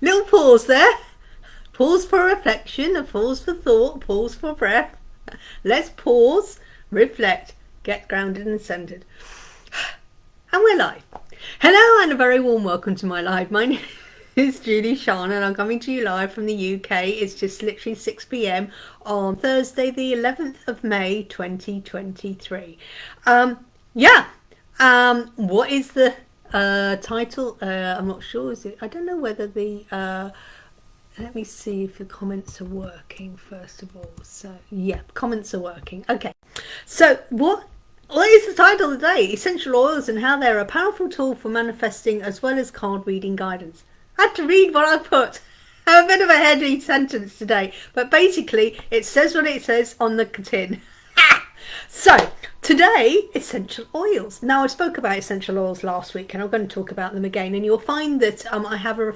Little pause there. Pause for reflection, a pause for thought, pause for breath. Let's pause, reflect, get grounded and centered. And we're live. Hello and a very warm welcome to my live. My name is Julie-Sian and I'm coming to you live from the UK. It's just literally 6 p.m. on Thursday the 11th of May 2023. What is the title? I'm not sure. Is it? I don't know whether the let me see if the comments are working first of all. So yeah, comments are working. Okay. So what is the title of the day? Essential oils and how they're a powerful tool for manifesting as well as card reading guidance. I had to read what I put. I have a bit of a heady sentence today, but basically it says what it says on the tin. So today, essential oils. Now I spoke about essential oils last week and I'm going to talk about them again, and you'll find that I have a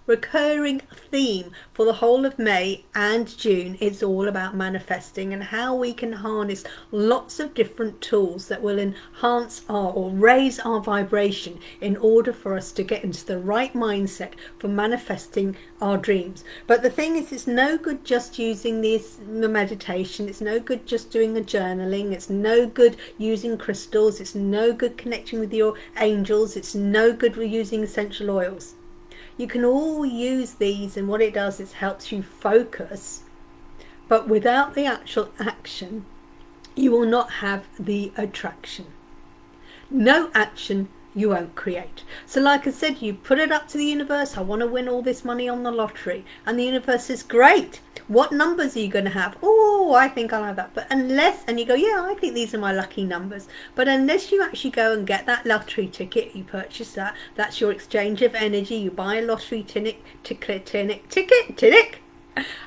recurring theme for the whole of May and June. It's all about manifesting and how we can harness lots of different tools that will enhance or raise our vibration in order for us to get into the right mindset for manifesting our dreams. But the thing is, it's no good just using the meditation, it's no good just doing a journaling, it's no good using crystals, it's no good connecting with your angels, it's no good with using essential oils. You can all use these, and what it does is helps you focus, but without the actual action you will not have the attraction. No action, you won't create. So like I said, you put it up to the universe, I want to win all this money on the lottery, and the universe says, great, what numbers are you going to have? Oh, I think I'll have that. But unless, and you go, yeah, I think these are my lucky numbers, but unless you actually go and get that lottery ticket, you purchase that, that's your exchange of energy. You buy a lottery ticket,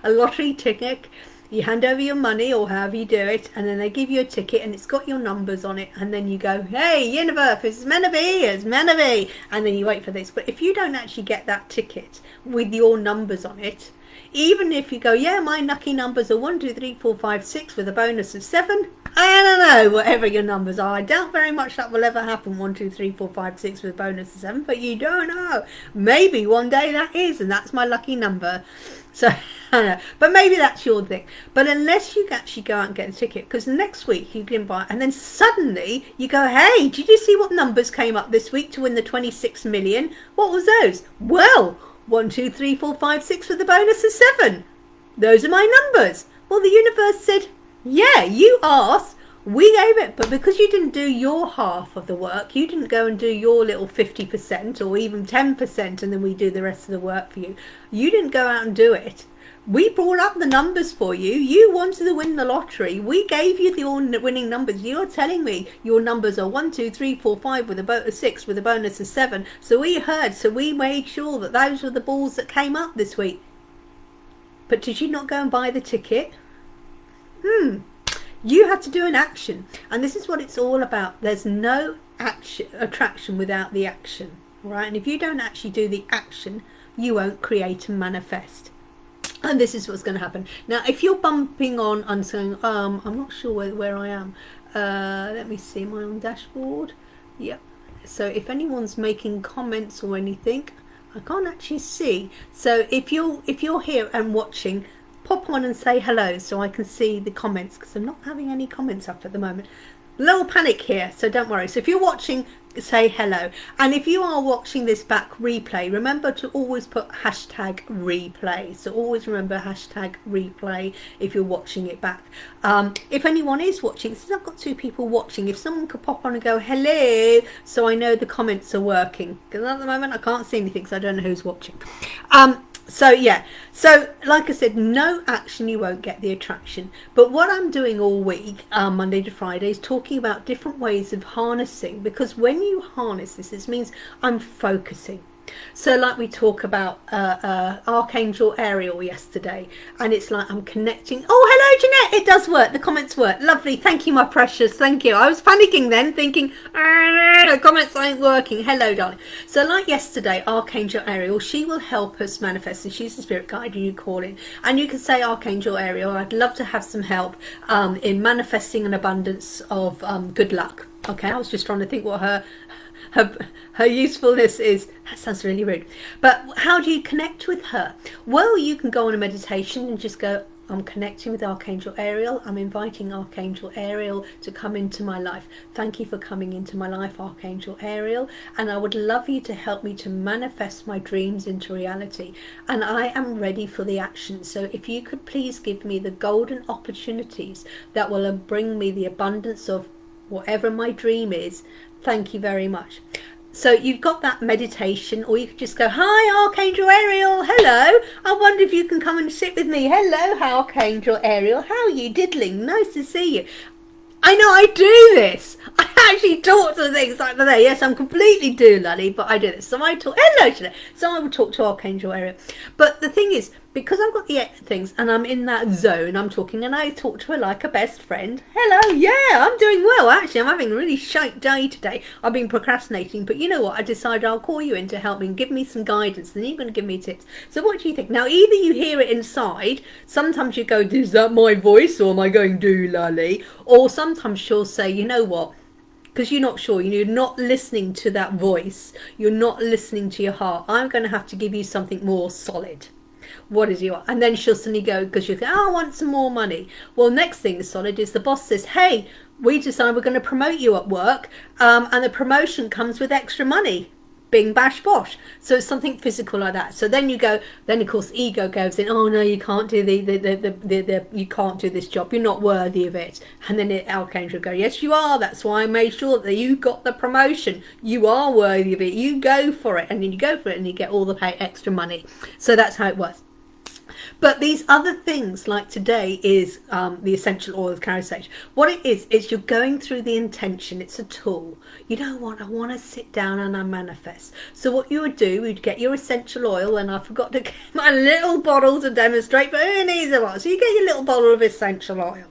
a lottery ticket, you hand over your money or however you do it, and then they give you a ticket and it's got your numbers on it, and then you go, hey universe, it's meant to be, it's meant to be, and then you wait for this. But if you don't actually get that ticket with your numbers on it, even if you go, yeah, my lucky numbers are 1 2 3 4 5 6 with a bonus of 7, I don't know, whatever your numbers are, I doubt very much that will ever happen, 1 2 3 4 5 6 with a bonus of 7, but you don't know, maybe one day that is, and that's my lucky number. So I don't know, but maybe that's your thing. But unless you actually go out and get a ticket, because next week you can buy, and then suddenly you go, hey, did you see what numbers came up this week to win the 26 million? What was those? Well, 1 2 3 4 5 6 with a bonus of 7. Those are my numbers. Well, the universe said, yeah, you asked, we gave it, but because you didn't do your half of the work, you didn't go and do your little 50% or even 10%, and then we do the rest of the work for you. You didn't go out and do it. We brought up the numbers for you. You wanted to win the lottery. We gave you the winning numbers. You're telling me your numbers are 1 2 3 4 5 with a bonus of 6 with a bonus of 7. So we heard. So we made sure that those were the balls that came up this week. But did you not go and buy the ticket? You have to do an action, and this is what it's all about. There's no attraction without the action, right? And if you don't actually do the action, you won't create and manifest. And this is what's going to happen. Now, if you're bumping on and saying, I'm not sure where I am. Let me see my own dashboard. Yep. So if anyone's making comments or anything, I can't actually see. So if you're here and watching, pop on and say hello so I can see the comments, because I'm not having any comments up at the moment. Little panic here, so don't worry. So if you're watching, say hello. And if you are watching this back replay, remember to always put hashtag replay. So always remember hashtag replay if you're watching it back. If anyone is watching, since I've got 2 people watching, if someone could pop on and go hello so I know the comments are working, because at the moment I can't see anything, so I don't know who's watching. So yeah, so like I said, no action, you won't get the attraction. But what I'm doing all week, Monday to Friday, is talking about different ways of harnessing, because when you harness this, it means I'm focusing. So like we talk about Archangel Ariel yesterday, and it's like I'm connecting. Oh, hello Jeanette, it does work, the comments work, lovely, thank you my precious, thank you. I was panicking then thinking the comments ain't working. Hello darling. So like yesterday, Archangel Ariel, she will help us manifest, and she's the spirit guide you call in, and you can say, Archangel Ariel, I'd love to have some help in manifesting an abundance of good luck. Okay, I was just trying to think what her her usefulness is, that sounds really rude, but how do you connect with her? Well, you can go on a meditation and just go, I'm connecting with Archangel Ariel. I'm inviting Archangel Ariel to come into my life. Thank you for coming into my life, Archangel Ariel. And I would love you to help me to manifest my dreams into reality. And I am ready for the action. So if you could please give me the golden opportunities that will bring me the abundance of whatever my dream is. Thank you very much. So you've got that meditation, or you could just go, hi Archangel Ariel, hello, I wonder if you can come and sit with me. Hello Archangel Ariel, how are you diddling? Nice to see you. I know I do this. I actually talk to things like that. Yes, I'm completely doolally, but I do this. So I talk, hello today. So I will talk to Archangel Ariel. But the thing is, because I've got the things and I'm in that zone, I'm talking and I talk to her like a best friend. Hello, yeah, I'm doing well. Actually, I'm having a really shite day today. I've been procrastinating, but you know what? I decided I'll call you in to help me and give me some guidance. Then you're going to give me tips. So what do you think? Now, either you hear it inside. Sometimes you go, is that my voice, or am I going doolally? Or sometimes she'll say, you know what? Because you're not sure, you're not listening to that voice. You're not listening to your heart. I'm going to have to give you something more solid. What is your? And then she'll suddenly go, because she'll go, oh, I want some more money. Well, next thing is solid is the boss says, hey, we decided we're going to promote you at work, and the promotion comes with extra money. Bing, bash, bosh. So it's something physical like that. So then you go, then of course ego goes in, oh no, you can't do you can't do this job. You're not worthy of it. And then Archangel will go, yes, you are. That's why I made sure that you got the promotion. You are worthy of it. You go for it. And then you go for it and you get all the extra money. So that's how it works. But these other things, like today, is the essential oil of clary sage. What it is you're going through the intention. It's a tool. You know what? I want to sit down and I manifest. So what you would do, you'd get your essential oil, and I forgot to get my little bottle to demonstrate, but who needs a lot? So you get your little bottle of essential oil.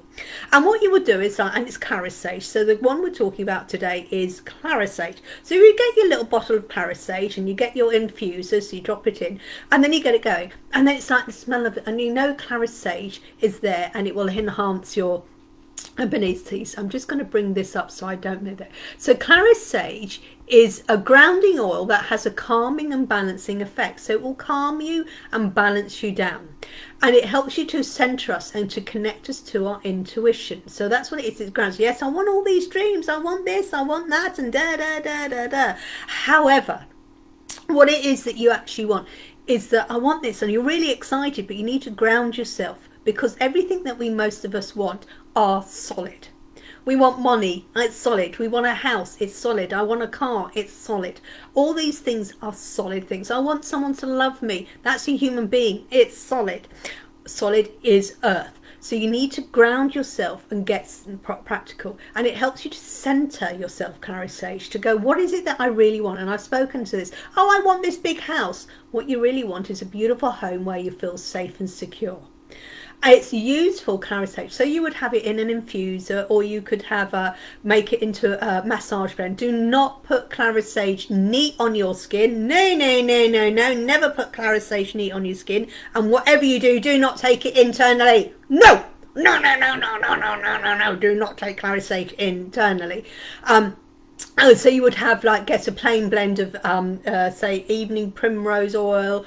And what you would do is, and it's clary sage. So the one we're talking about today is clary sage. So you get your little bottle of clary sage and you get your infuser, so you drop it in and then you get it going. And then it's like the smell of it, and you know clary sage is there and it will enhance your abilities. So I'm just going to bring this up so I don't know that. So clary sage is a grounding oil that has a calming and balancing effect. So it will calm you and balance you down. And it helps you to center us and to connect us to our intuition. So that's what it is. It grounds. Yes, I want all these dreams. I want this. I want that. And da da da da da. However, what it is that you actually want is that I want this, and you're really excited, but you need to ground yourself, because everything that most of us want are solid. We want money, it's solid. We want a house, it's solid. I want a car, it's solid. All these things are solid things. I want someone to love me. That's a human being. It's solid. Solid is earth. So you need to ground yourself and get practical. And it helps you to center yourself, clary sage, to go, what is it that I really want? And I've spoken to this. Oh, I want this big house. What you really want is a beautiful home where you feel safe and secure. It's useful, clary sage. So you would have it in an infuser, or you could have make it into a massage blend. Do not put clary sage neat on your skin. No, no, no, no, no. Never put clary sage neat on your skin. And whatever you do, do not take it internally. No, no, no, no, no, no, no, no, no, no. Do not take clary sage internally. So you would have, like, get a plain blend of say evening primrose oil.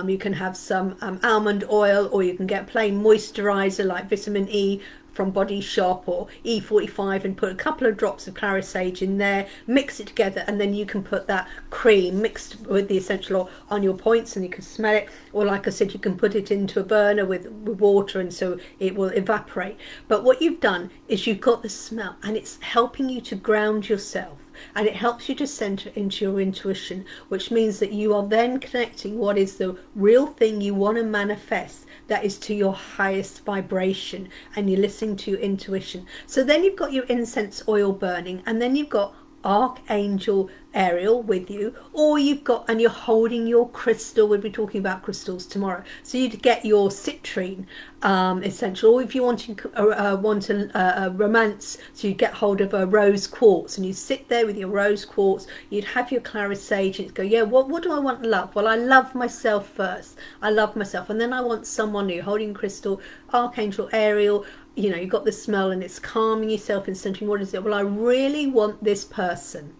You can have some almond oil, or you can get plain moisturizer like vitamin E from Body Shop or E45, and put a couple of drops of clary sage in there, mix it together, and then you can put that cream mixed with the essential oil on your points and you can smell it. Or like I said, you can put it into a burner with water, and so it will evaporate. But what you've done is you've got the smell, and it's helping you to ground yourself. And it helps you to center into your intuition, which means that you are then connecting what is the real thing you want to manifest, that is to your highest vibration, and you're listening to your intuition. So then you've got your incense oil burning, and then you've got Archangel Ariel with you, or you've got, and you're holding your crystal. We'll be talking about crystals tomorrow. So you'd get your citrine essential, or if you want a romance, so you get hold of a rose quartz, and you sit there with your rose quartz. You'd have your clary sage, and you'd go, yeah, what do I want to love? Well, I love myself first. I love myself, and then I want someone new. Holding crystal, Archangel Ariel. You know, you've got the smell, and it's calming yourself and centering. What is it? Well, I really want this person.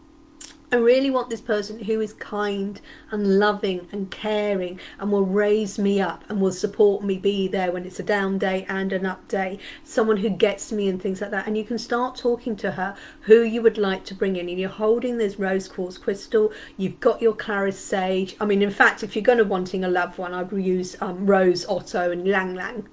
I really want this person who is kind and loving and caring and will raise me up and will support me, be there when it's a down day and an up day, someone who gets me and things like that. And you can start talking to her who you would like to bring in, and you're holding this rose quartz crystal, you've got your Claris sage. I mean, in fact, if you're going to wanting a loved one, I'd use Rose Otto and Lang Lang.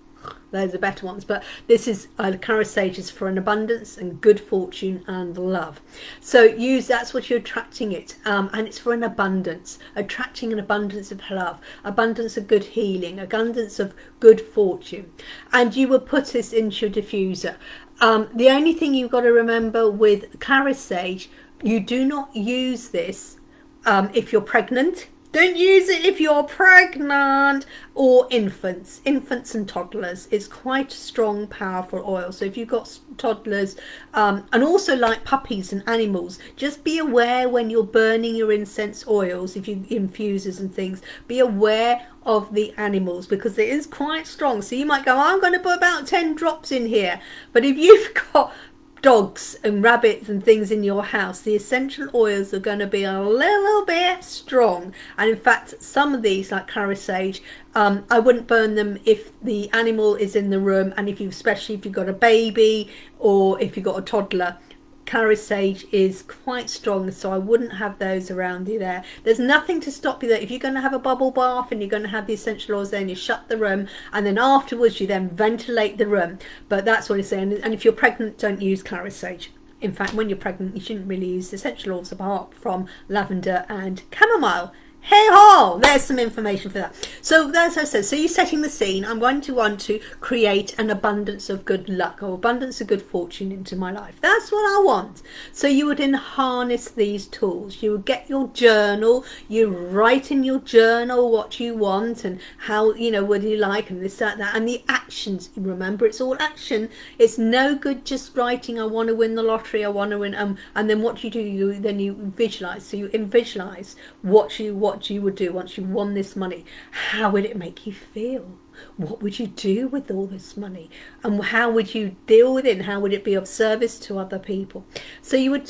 Those are better ones, but this is Claris sage is for an abundance and good fortune and love. So that's what you're attracting it, and it's for an abundance, attracting an abundance of love, abundance of good healing, abundance of good fortune. And you will put this into your diffuser. The only thing you've got to remember with Claris sage, you do not use this if you're pregnant. Don't use it if you're pregnant or infants and toddlers. It's quite a strong, powerful oil. So if you've got toddlers, and also like puppies and animals, just be aware when you're burning your incense oils, if you infusers and things, be aware of the animals, because it is quite strong. So you might go, I'm going to put about 10 drops in here. But if you've got dogs and rabbits and things in your house, the essential oils are going to be a little bit strong. And in fact, some of these, like Claris sage, I wouldn't burn them if the animal is in the room, and especially if you've got a baby or if you've got a toddler. Claris sage is quite strong, so I wouldn't have those around you there. There's nothing to stop you there. If you're going to have a bubble bath and you're going to have the essential oils there, and you shut the room, and then afterwards you then ventilate the room. But that's what it's saying. And if you're pregnant, don't use Claris sage. In fact, when you're pregnant, you shouldn't really use essential oils apart from lavender and chamomile. Hey ho! There's some information for that. So as I said, so you're setting the scene. I'm going to want to create an abundance of good luck or abundance of good fortune into my life. That's what I want. So you would then harness these tools. You would get your journal. You write in your journal what you want and how, what do you like and this, that, that. And the actions. Remember, it's all action. It's no good just writing, I want to win the lottery, I want to win. And then what you do, you visualize. So you visualize what you would do once you won this money. How would it make you feel? What would you do with all this money? And how would you deal with it? And how would it be of service to other people? So you would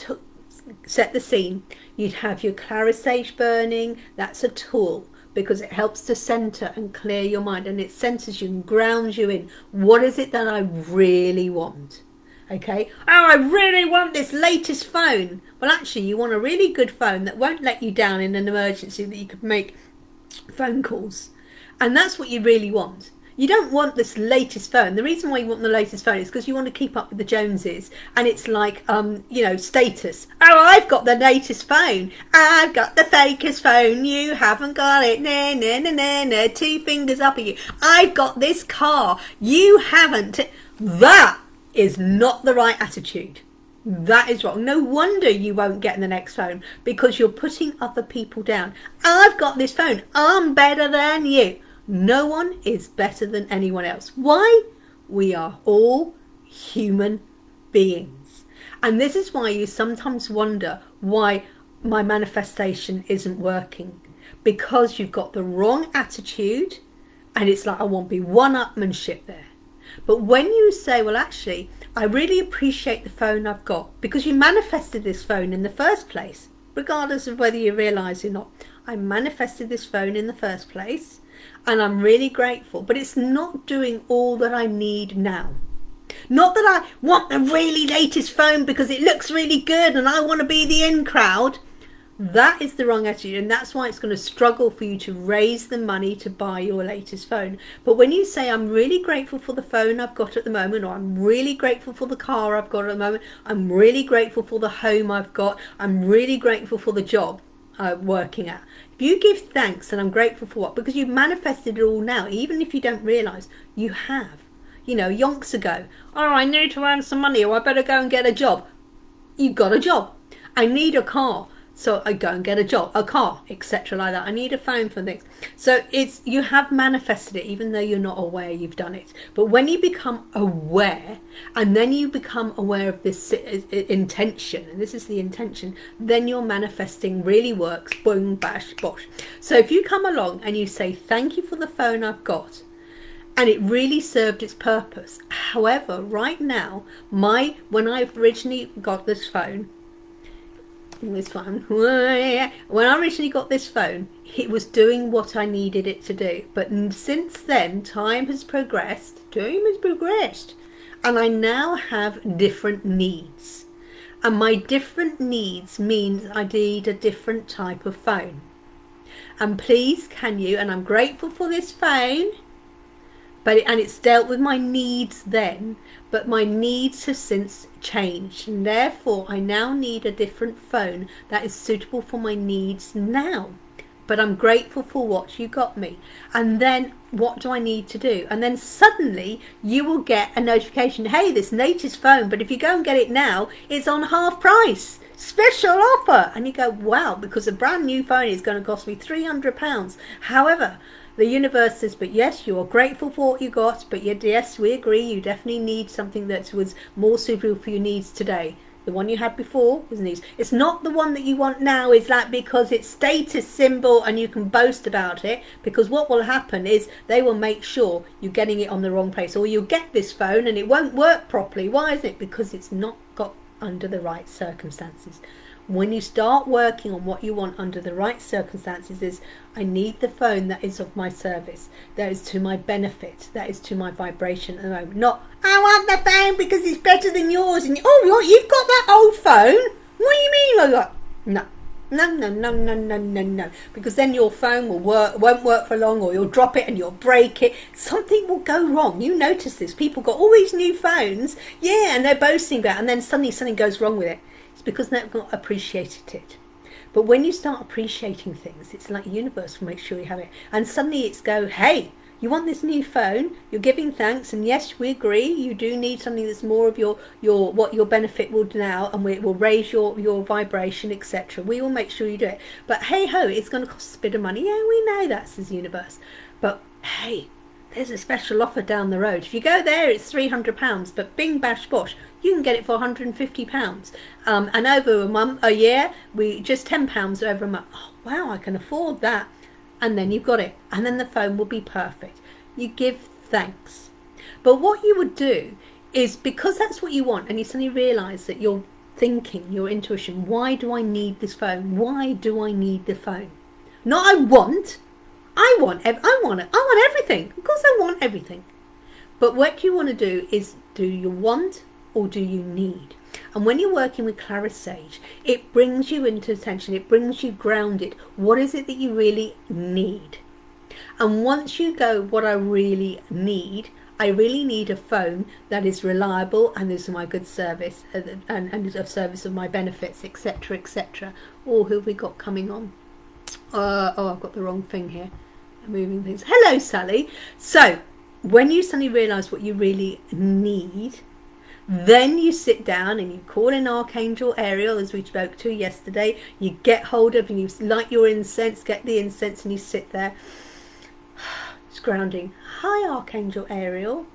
set the scene. You'd have your Claris sage burning. That's a tool, because it helps to center and clear your mind, and it centers you and grounds you in what is it that I really want. Okay, oh, I really want this latest phone. Well, actually, you want a really good phone that won't let you down in an emergency, that you could make phone calls. And that's what you really want. You don't want this latest phone. The reason why you want the latest phone is because you want to keep up with the Joneses. And it's like, status. Oh, I've got the latest phone. I've got the fakest phone. You haven't got it. Nah, nah, nah, nah, nah. 2 fingers up at you. I've got this car. You haven't. That is not the right attitude. That is wrong. No wonder you won't get the next phone, because you're putting other people down. I've got this phone. I'm better than you. No one is better than anyone else. Why? We are all human beings. And this is why you sometimes wonder why my manifestation isn't working, because you've got the wrong attitude, and it's like, I want to be one-upmanship there. But when you say, well, actually, I really appreciate the phone I've got, because you manifested this phone in the first place, regardless of whether you realise it or not. I manifested this phone in the first place, and I'm really grateful, but it's not doing all that I need now. Not that I want the really latest phone because it looks really good and I want to be the in crowd. That is the wrong attitude, and that's why it's going to struggle for you to raise the money to buy your latest phone. But when you say, I'm really grateful for the phone I've got at the moment, or I'm really grateful for the car I've got at the moment, I'm really grateful for the home I've got, I'm really grateful for the job I'm working at. If you give thanks and I'm grateful for what? Because you've manifested it all now, even if you don't realise you have. Yonks ago, oh, I need to earn some money, or I better go and get a job. You got a job. I need a car. So I go and get a job, a car, etc. like that. I need a phone for things. So you have manifested it, even though you're not aware you've done it. But when you become aware, and then you become aware of this intention, and this is the intention, then your manifesting really works. Boom, bash, bosh. So if you come along and you say, thank you for the phone I've got, and it really served its purpose. However, right now, when I originally got this phone, this phone. When I originally got this phone, it was doing what I needed it to do. But since then, time has progressed. And I now have different needs. And my different needs means I need a different type of phone. And please, can you, and I'm grateful for this phone, and it's dealt with my needs then, but my needs have since changed, and therefore I now need a different phone that is suitable for my needs now. But I'm grateful for what you got me. And then what do I need to do? And then suddenly you will get a notification, hey, this latest phone, but if you go and get it now, it's on half price, special offer. And you go, wow, because a brand new phone is going to cost me £300. However, the universe says, but yes, you are grateful for what you got, but yes, we agree, you definitely need something that was more suitable for your needs today. The one you had before was needs. It's not the one that you want now, is that because it's status symbol and you can boast about it, because what will happen is they will make sure you're getting it on the wrong place, or you'll get this phone and it won't work properly. Why is it? Because it's not got under the right circumstances. When you start working on what you want under the right circumstances is, I need the phone that is of my service, that is to my benefit, that is to my vibration at the moment. Not, I want the phone because it's better than yours. And oh, you've got that old phone? What do you mean? I got no. Because then your phone won't work for long, or you'll drop it and you'll break it. Something will go wrong. You notice this. People got all these new phones, and they're boasting about it, and then suddenly something goes wrong with it. It's because they've not appreciated it. But when you start appreciating things, it's like the universe will make sure you have it. And suddenly it's go, hey, you want this new phone, you're giving thanks, and yes, we agree, you do need something that's more of your what your benefit will do now, and it will raise your vibration, etc. We will make sure you do it. But hey ho, it's going to cost a bit of money. Yeah, we know that, says the universe. But hey, there's a special offer down the road. If you go there, it's £300, but bing bash bosh, you can get it for £150. And over a year, just £10 over a month. Oh, wow, I can afford that. And then you've got it. And then the phone will be perfect. You give thanks. But what you would do is, because that's what you want, and you suddenly realise that you're thinking, your intuition, why do I need this phone? Why do I need the phone? Not I want everything. Of course I want everything. But what you want to do is, do you want or do you need? And when you're working with Claris Sage, it brings you into attention, it brings you grounded. What is it that you really need? And once you go, what I really need a phone that is reliable and is my good service and is of service of my benefits, etc., etc. Or who have we got coming on? I've got the wrong thing here. I'm moving things. Hello, Sally. So when you suddenly realise what you really need, then you sit down and you call in Archangel Ariel, as we spoke to yesterday. You get hold of, and you light your incense, get the incense, and you sit there. It's grounding. Hi, Archangel Ariel.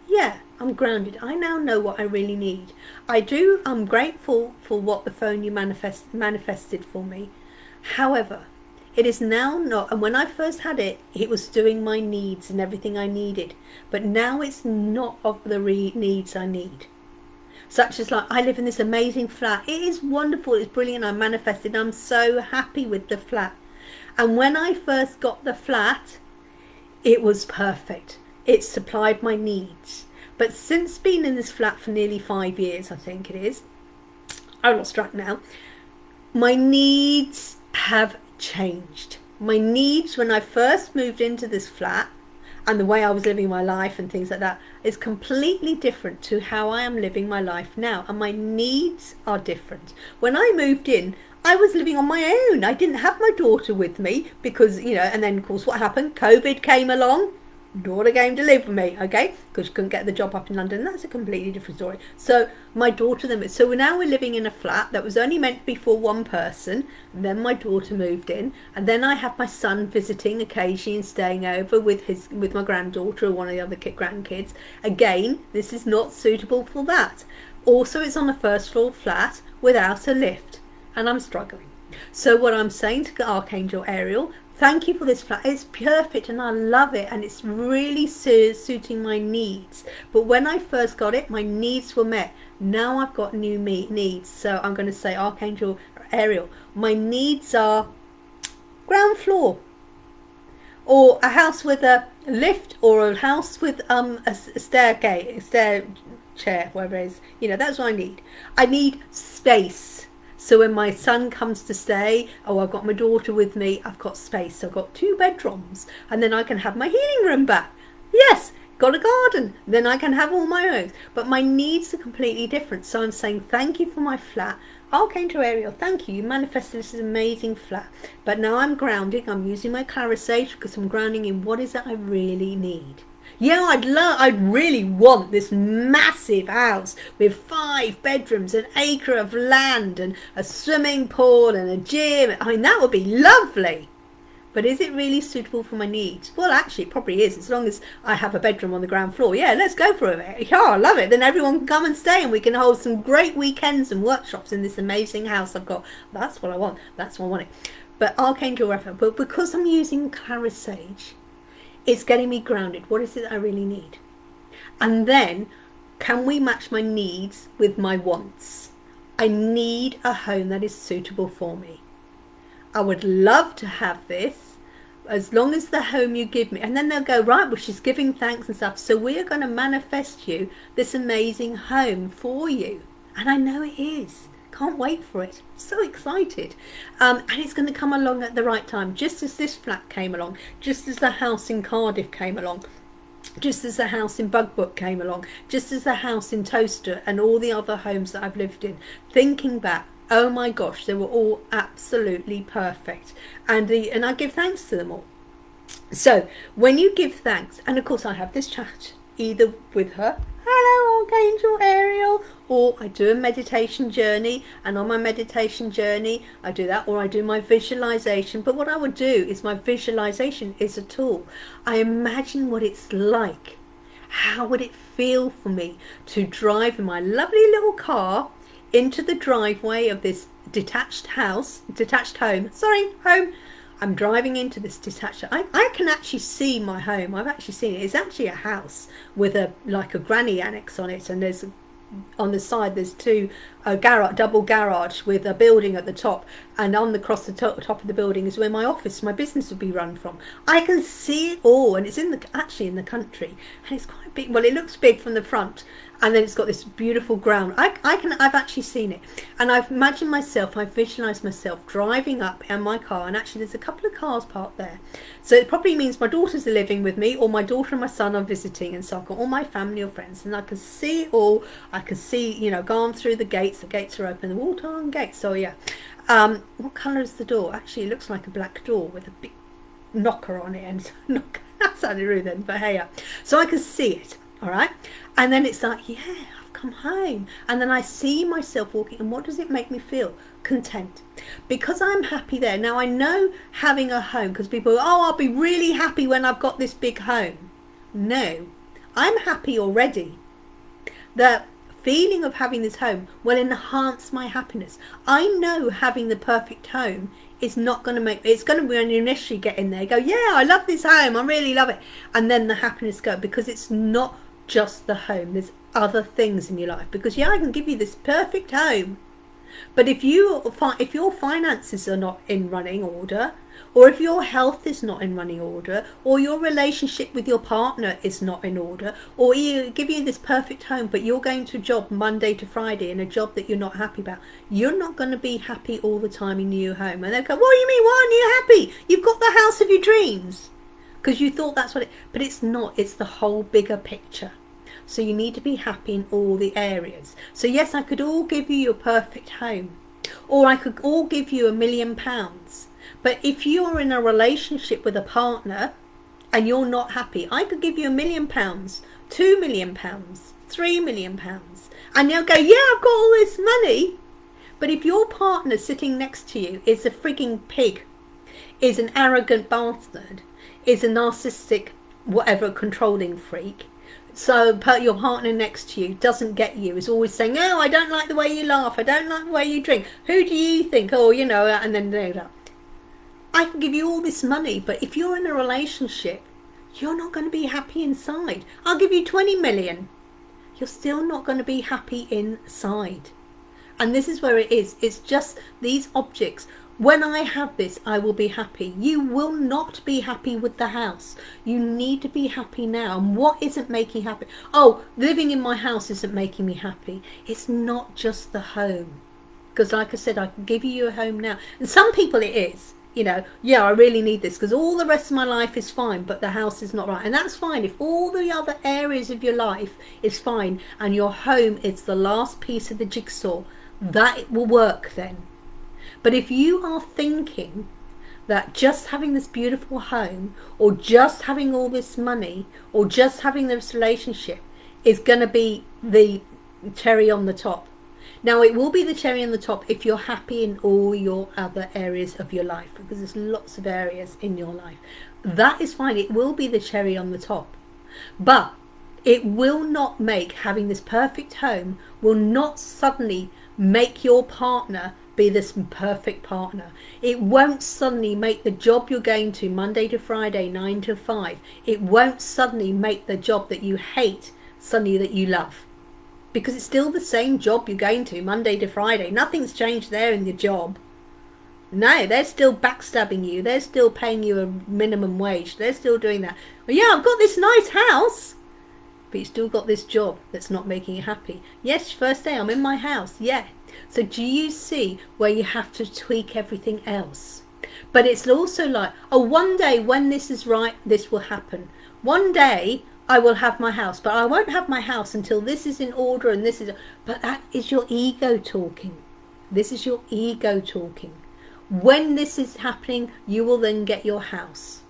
Yeah, I'm grounded. I now know what I really need. I'm grateful for what the phone you manifested for me. However, it is now not, and when I first had it, it was doing my needs and everything I needed. But now it's not of the needs I need. Such as, like, I live in this amazing flat. It is wonderful, it's brilliant, I manifested, I'm so happy with the flat. And when I first got the flat, it was perfect. It supplied my needs. But since being in this flat for nearly 5 years, I think it is, I've lost track now, my needs have changed. My needs when I first moved into this flat, and the way I was living my life and things like that, is completely different to how I am living my life now, and my needs are different. When I moved in, I was living on my own. I didn't have my daughter with me because, and then of course what happened, COVID came along, daughter came to live with me, okay, because she couldn't get the job up in London. That's a completely different story. So my daughter then, so now we're living in a flat that was only meant to be for one person, and then my daughter moved in, and then I have my son visiting occasionally and staying over with my granddaughter or one of the other grandkids. Again, this is not suitable for that. Also, it's on a first floor flat without a lift, and I'm struggling. So what I'm saying to Archangel Ariel, thank you for this flat. It's perfect and I love it, and it's really suiting my needs. But when I first got it, my needs were met. Now I've got new needs. So I'm going to say, Archangel Ariel, my needs are ground floor, or a house with a lift, or a house with a stair chair, whatever it is. That's what I need. I need space. So when my son comes to stay, I've got my daughter with me, I've got space. So I've got 2 bedrooms, and then I can have my healing room back. Yes, got a garden, then I can have all my own. But my needs are completely different. So I'm saying thank you for my flat. Archangel Ariel, thank you. You manifested this amazing flat. But now I'm grounding. I'm using my clarisage because I'm grounding in what is it I really need. Yeah, I'd really want this massive house with 5 bedrooms, an acre of land, and a swimming pool and a gym. I mean, that would be lovely. But is it really suitable for my needs? Well, actually, it probably is, as long as I have a bedroom on the ground floor. Yeah, let's go for it. Yeah, I love it. Then everyone can come and stay, and we can hold some great weekends and workshops in this amazing house I've got. That's what I want. That's what I want. But Archangel Raphael, but because I'm using clarisage, it's getting me grounded. What is it that I really need? And then, can we match my needs with my wants? I need a home that is suitable for me. I would love to have this, as long as the home you give me. And then they'll go, right, well, she's giving thanks and stuff. So we are going to manifest you this amazing home for you. And I know it is. Can't wait for it. So excited. And it's going to come along at the right time, just as this flat came along, just as the house in Cardiff came along, just as the house in Bugbrook came along, just as the house in Toaster and all the other homes that I've lived in. Thinking back, oh my gosh, they were all absolutely perfect. And I give thanks to them all. So when you give thanks, and of course I have this chat either with her, hello Archangel Ariel, or I do a meditation journey, and on my meditation journey I do that, or I do my visualization. But what I would do is, my visualization is a tool. I imagine what it's like. How would it feel for me to drive in my lovely little car into the driveway of this detached home. I'm driving into this detached. I can actually see my home. I've actually seen it. It's actually a house with a granny annex on it, and there's on the side there's 2 double garage with a building at the top, and across the top of the building is where my business would be run from. I can see it all, and it's actually in the country, and it's quite big. Well, it looks big from the front, and then it's got this beautiful ground. I've actually seen it, and I've visualized myself driving up in my car, and actually there's a couple of cars parked there, so it probably means my daughters are living with me, or my daughter and my son are visiting, and so I've got all my family or friends, and I can see it all. I can see, going through the gates are open, the wall-to-wall gates. So yeah, what colour is the door? Actually, it looks like a black door with a big knocker on it, and that sounded rude then, but hey, so I can see it. All right, and then it's like, yeah, I've come home, and then I see myself walking, and what does it make me feel? Content, because I'm happy there. Now I know having a home, because people go, oh, I'll be really happy when I've got this big home. No, I'm happy already. The feeling of having this home will enhance my happiness. I know having the perfect home is not going to make, it's going to be when you initially get in there, go, yeah, I love this home, I really love it, and then the happiness go, because it's not just the home, there's other things in your life. Because yeah, I can give you this perfect home, but if your finances are not in running order, or if your health is not in running order, or your relationship with your partner is not in order, or you give you this perfect home but you're going to a job Monday to Friday in a job that you're not happy about, you're not going to be happy all the time in your home. And they'll go, what do you mean, why aren't you happy? You've got the house of your dreams. Because you thought that's what it, but it's not. It's the whole bigger picture. So you need to be happy in all the areas. So yes, I could all give you your perfect home, or I could all give you £1 million. But if you're in a relationship with a partner and you're not happy, I could give you £1 million, £2 million, £3 million, and you'll go, yeah, I've got all this money. But if your partner sitting next to you is a frigging pig, is an arrogant bastard, is a narcissistic, whatever, controlling freak, so your partner next to you doesn't get you, is always saying, oh, I don't like the way you laugh, I don't like the way you drink, who do you think, oh, and then I can give you all this money, but if you're in a relationship, you're not going to be happy inside. I'll give you 20 million. You're still not going to be happy inside. And this is where it is. It's just these objects. When I have this, I will be happy. You will not be happy with the house. You need to be happy now. And what isn't making happy? Oh, living in my house isn't making me happy. It's not just the home. Because like I said, I can give you a home now. And some people it is. You know, yeah, I really need this because all the rest of my life is fine, but the house is not right. And that's fine if all the other areas of your life is fine and your home is the last piece of the jigsaw, that will work then. But if you are thinking that just having this beautiful home or just having all this money or just having this relationship is going to be the cherry on the top. Now, it will be the cherry on the top if you're happy in all your other areas of your life, because there's lots of areas in your life. That is fine. It will be the cherry on the top. But it will not make having this perfect home, will not suddenly make your partner be this perfect partner. It won't suddenly make the job you're going to Monday to Friday, 9 to 5. It won't suddenly make the job that you hate suddenly that you love. Because it's still the same job you're going to Monday to Friday. Nothing's changed there in your job. No, they're still backstabbing you. They're still paying you a minimum wage. They're still doing that. Well, yeah, I've got this nice house. But you still got this job that's not making you happy. Yes, first day I'm in my house. Yeah. So do you see where you have to tweak everything else? But it's also like, oh, one day when this is right, this will happen. One day I will have my house, but I won't have my house until this is in order and this is... But that is your ego talking. This is your ego talking. When this is happening, you will then get your house.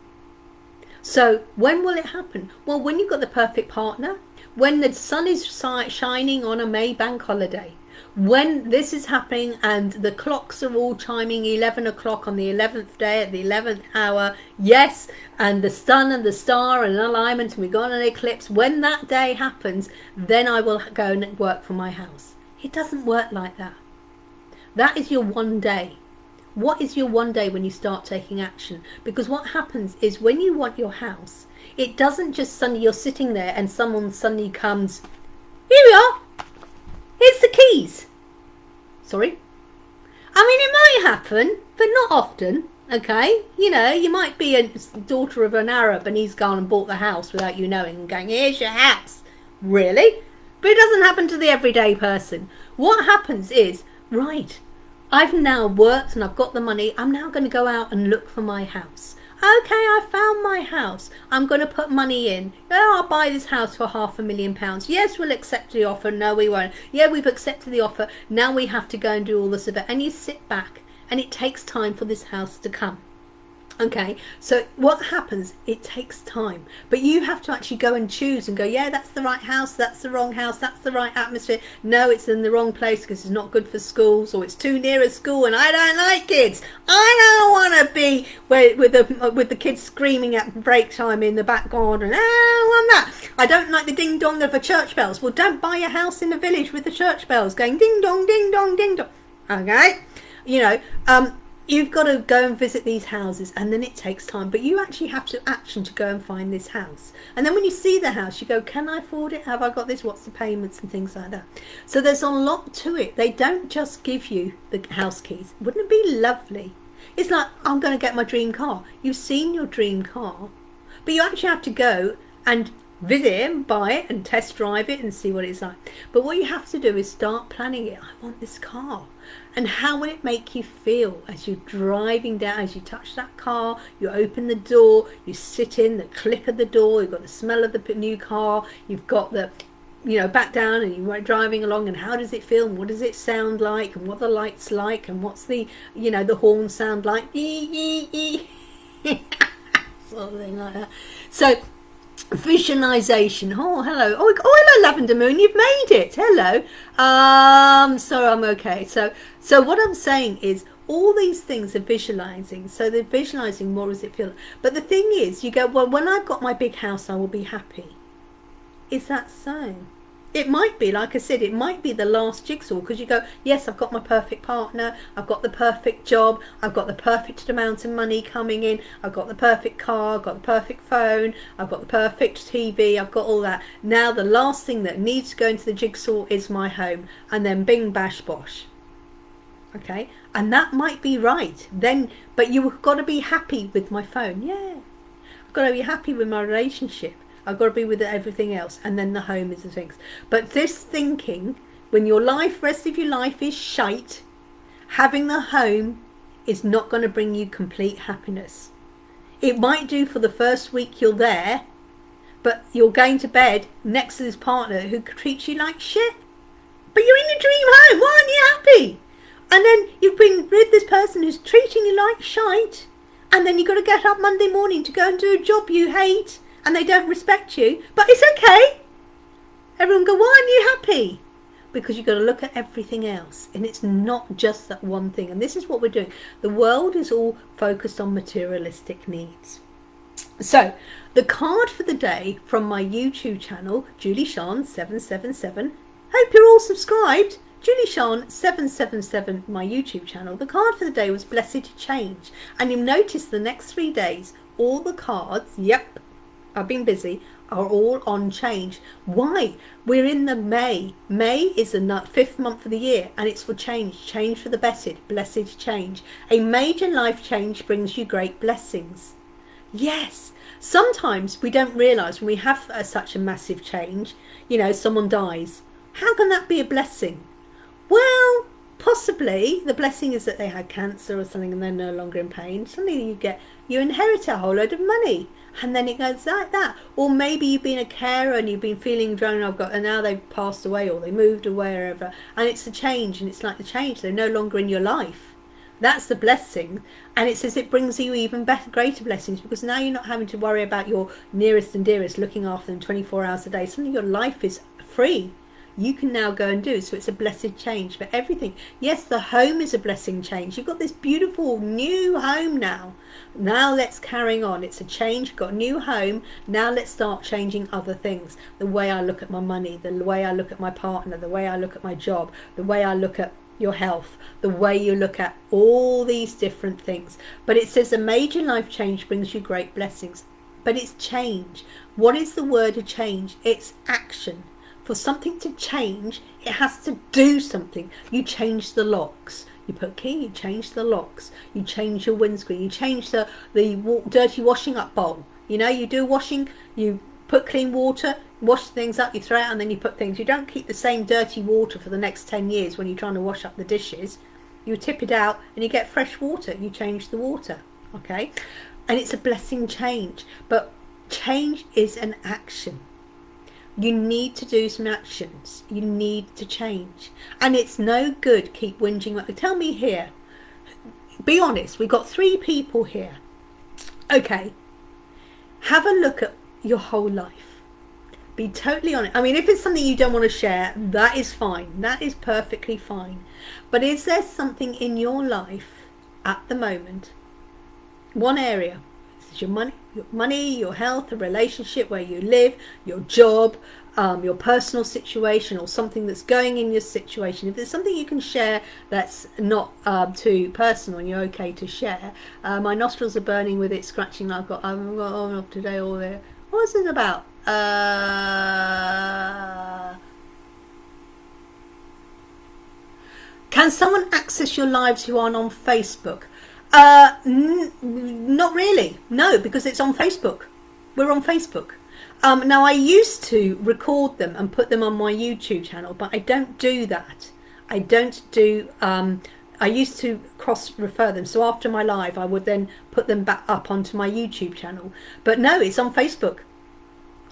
So when will it happen? Well, when you've got the perfect partner, when the sun is shining on a May bank holiday, when this is happening and the clocks are all chiming 11 o'clock on the 11th day at the 11th hour, yes, and the sun and the star are in alignment and we've got an eclipse, when that day happens, then I will go and work for my house. It doesn't work like that. That is your one day. What is your one day when you start taking action? Because what happens is when you want your house, it doesn't just suddenly you're sitting there and someone suddenly comes, here we are, here's the keys. Sorry? I mean, it might happen, but not often, okay? You know, you might be a daughter of an Arab and he's gone and bought the house without you knowing and going, here's your house. Really? But it doesn't happen to the everyday person. What happens is, right, I've now worked and I've got the money. I'm now going to go out and look for my house. Okay, I found my house. I'm going to put money in. Oh, I'll buy this house for £500,000. Yes, we'll accept the offer. No, we won't. Yeah, we've accepted the offer. Now we have to go and do all this of it. And you sit back and it takes time for this house to come. Okay, so what happens, it takes time, but you have to actually go and choose and go, yeah, that's the right house, that's the wrong house, that's the right atmosphere. No, it's in the wrong place because it's not good for schools, or it's too near a school and I don't like kids. I don't want to be with the kids screaming at break time in the back garden. I don't want that. I don't like the ding dong of the church bells. Well, don't buy a house in a village with the church bells going ding dong, ding dong, ding dong. Okay, you know, you've got to go and visit these houses and then it takes time. But you actually have to action to go and find this house. And then when you see the house, you go, can I afford it? Have I got this? What's the payments and things like that? So there's a lot to it. They don't just give you the house keys. Wouldn't it be lovely? It's like, I'm going to get my dream car. You've seen your dream car. But you actually have to go and visit it and buy it and test drive it and see what it's like. But what you have to do is start planning it. I want this car. And how will it make you feel as you're driving down, as you touch that car, you open the door, you sit in, the click of the door, you've got the smell of the new car, you've got the, you know, back down and you're driving along, and how does it feel and what does it sound like and what are the lights like and what's the, you know, the horn sound like, sort of thing like that. So visualization. Oh, hello. Oh, hello, Lavender Moon. You've made it. Hello. So I'm okay. So what I'm saying is all these things are visualizing. So they're visualizing more as it feels. But the thing is, you go, well, when I've got my big house, I will be happy. Is that so? It might be, like I said, it might be the last jigsaw, because you go, yes, I've got my perfect partner, I've got the perfect job, I've got the perfect amount of money coming in, I've got the perfect car, I've got the perfect phone, I've got the perfect TV, I've got all that. Now the last thing that needs to go into the jigsaw is my home, and then bing, bash, bosh. Okay, and that might be right then, but you've got to be happy with my phone. Yeah, I've got to be happy with my relationship. I've got to be with everything else, and then the home is the things. But this thinking, when your rest of your life is shite, having the home is not going to bring you complete happiness. It might do for the first week you're there, but you're going to bed next to this partner who treats you like shit. But you're in a dream home. Why aren't you happy? And then you've been with this person who's treating you like shite, and then you've got to get up Monday morning to go and do a job you hate, and they don't respect you. But it's okay. Everyone go, why aren't you happy? Because you've got to look at everything else, and it's not just that one thing. And this is what we're doing. The world is all focused on materialistic needs. So the card for the day from my YouTube channel, Julie-Sian 777. Hope you're all subscribed. Julie-Sian 777, my YouTube channel. The card for the day was Blessed Change. And you'll notice the next 3 days, all the cards, yep, I've been busy, are all on change. Why? We're in the May. May is the 5th month of the year, and it's for change. Change for the blessed change. A major life change brings you great blessings. Yes. Sometimes we don't realise when we have such a massive change, someone dies. How can that be a blessing? Well, possibly the blessing is that they had cancer or something and they're no longer in pain. Suddenly you inherit a whole load of money, and then it goes like that. Or maybe you've been a carer and you've been feeling drawn, and now they've passed away or they moved or wherever, and it's a change, and it's like the change. They're no longer in your life. That's the blessing, and it says it brings you even better, greater blessings, because now you're not having to worry about your nearest and dearest, looking after them 24 hours a day. Suddenly your life is free. You can now go and do. So it's a blessed change for everything. Yes, the home is a blessing change. You've got this beautiful new home now. Now let's carry on. It's a change. You've got a new home. Now let's start changing other things. The way I look at my money, the way I look at my partner, the way I look at my job, the way I look at your health, the way you look at all these different things. But it says a major life change brings you great blessings. But it's change. What is the word of change? It's action. For something to change, it has to do something. You change the locks. You put a key, you change the locks. You change your windscreen. You change the dirty washing up bowl. You do washing, you put clean water, wash things up, you throw it out, and then you put things. You don't keep the same dirty water for the next 10 years when you're trying to wash up the dishes. You tip it out and you get fresh water. You change the water. Okay? And it's a blessing change. But change is an action. You need to do some actions. You need to change. And it's no good keep whinging. Tell me here. Be honest. We've got 3 people here. Okay. Have a look at your whole life. Be totally honest. I mean, if it's something you don't want to share, that is fine. That is perfectly fine. But is there something in your life at the moment, one area, this is your money, your health, a relationship, where you live, your job, your personal situation, or something that's going in your situation. If there's something you can share that's not too personal and you're okay to share. My nostrils are burning with it scratching. I've got on off today all there. What's it about? Can someone access your lives who aren't on Facebook? Not really. No, because it's on Facebook. We're on Facebook. Now, I used to record them and put them on my YouTube channel, but I don't do that. I don't do... I used to cross-refer them. So after my live, I would then put them back up onto my YouTube channel. But no, it's on Facebook.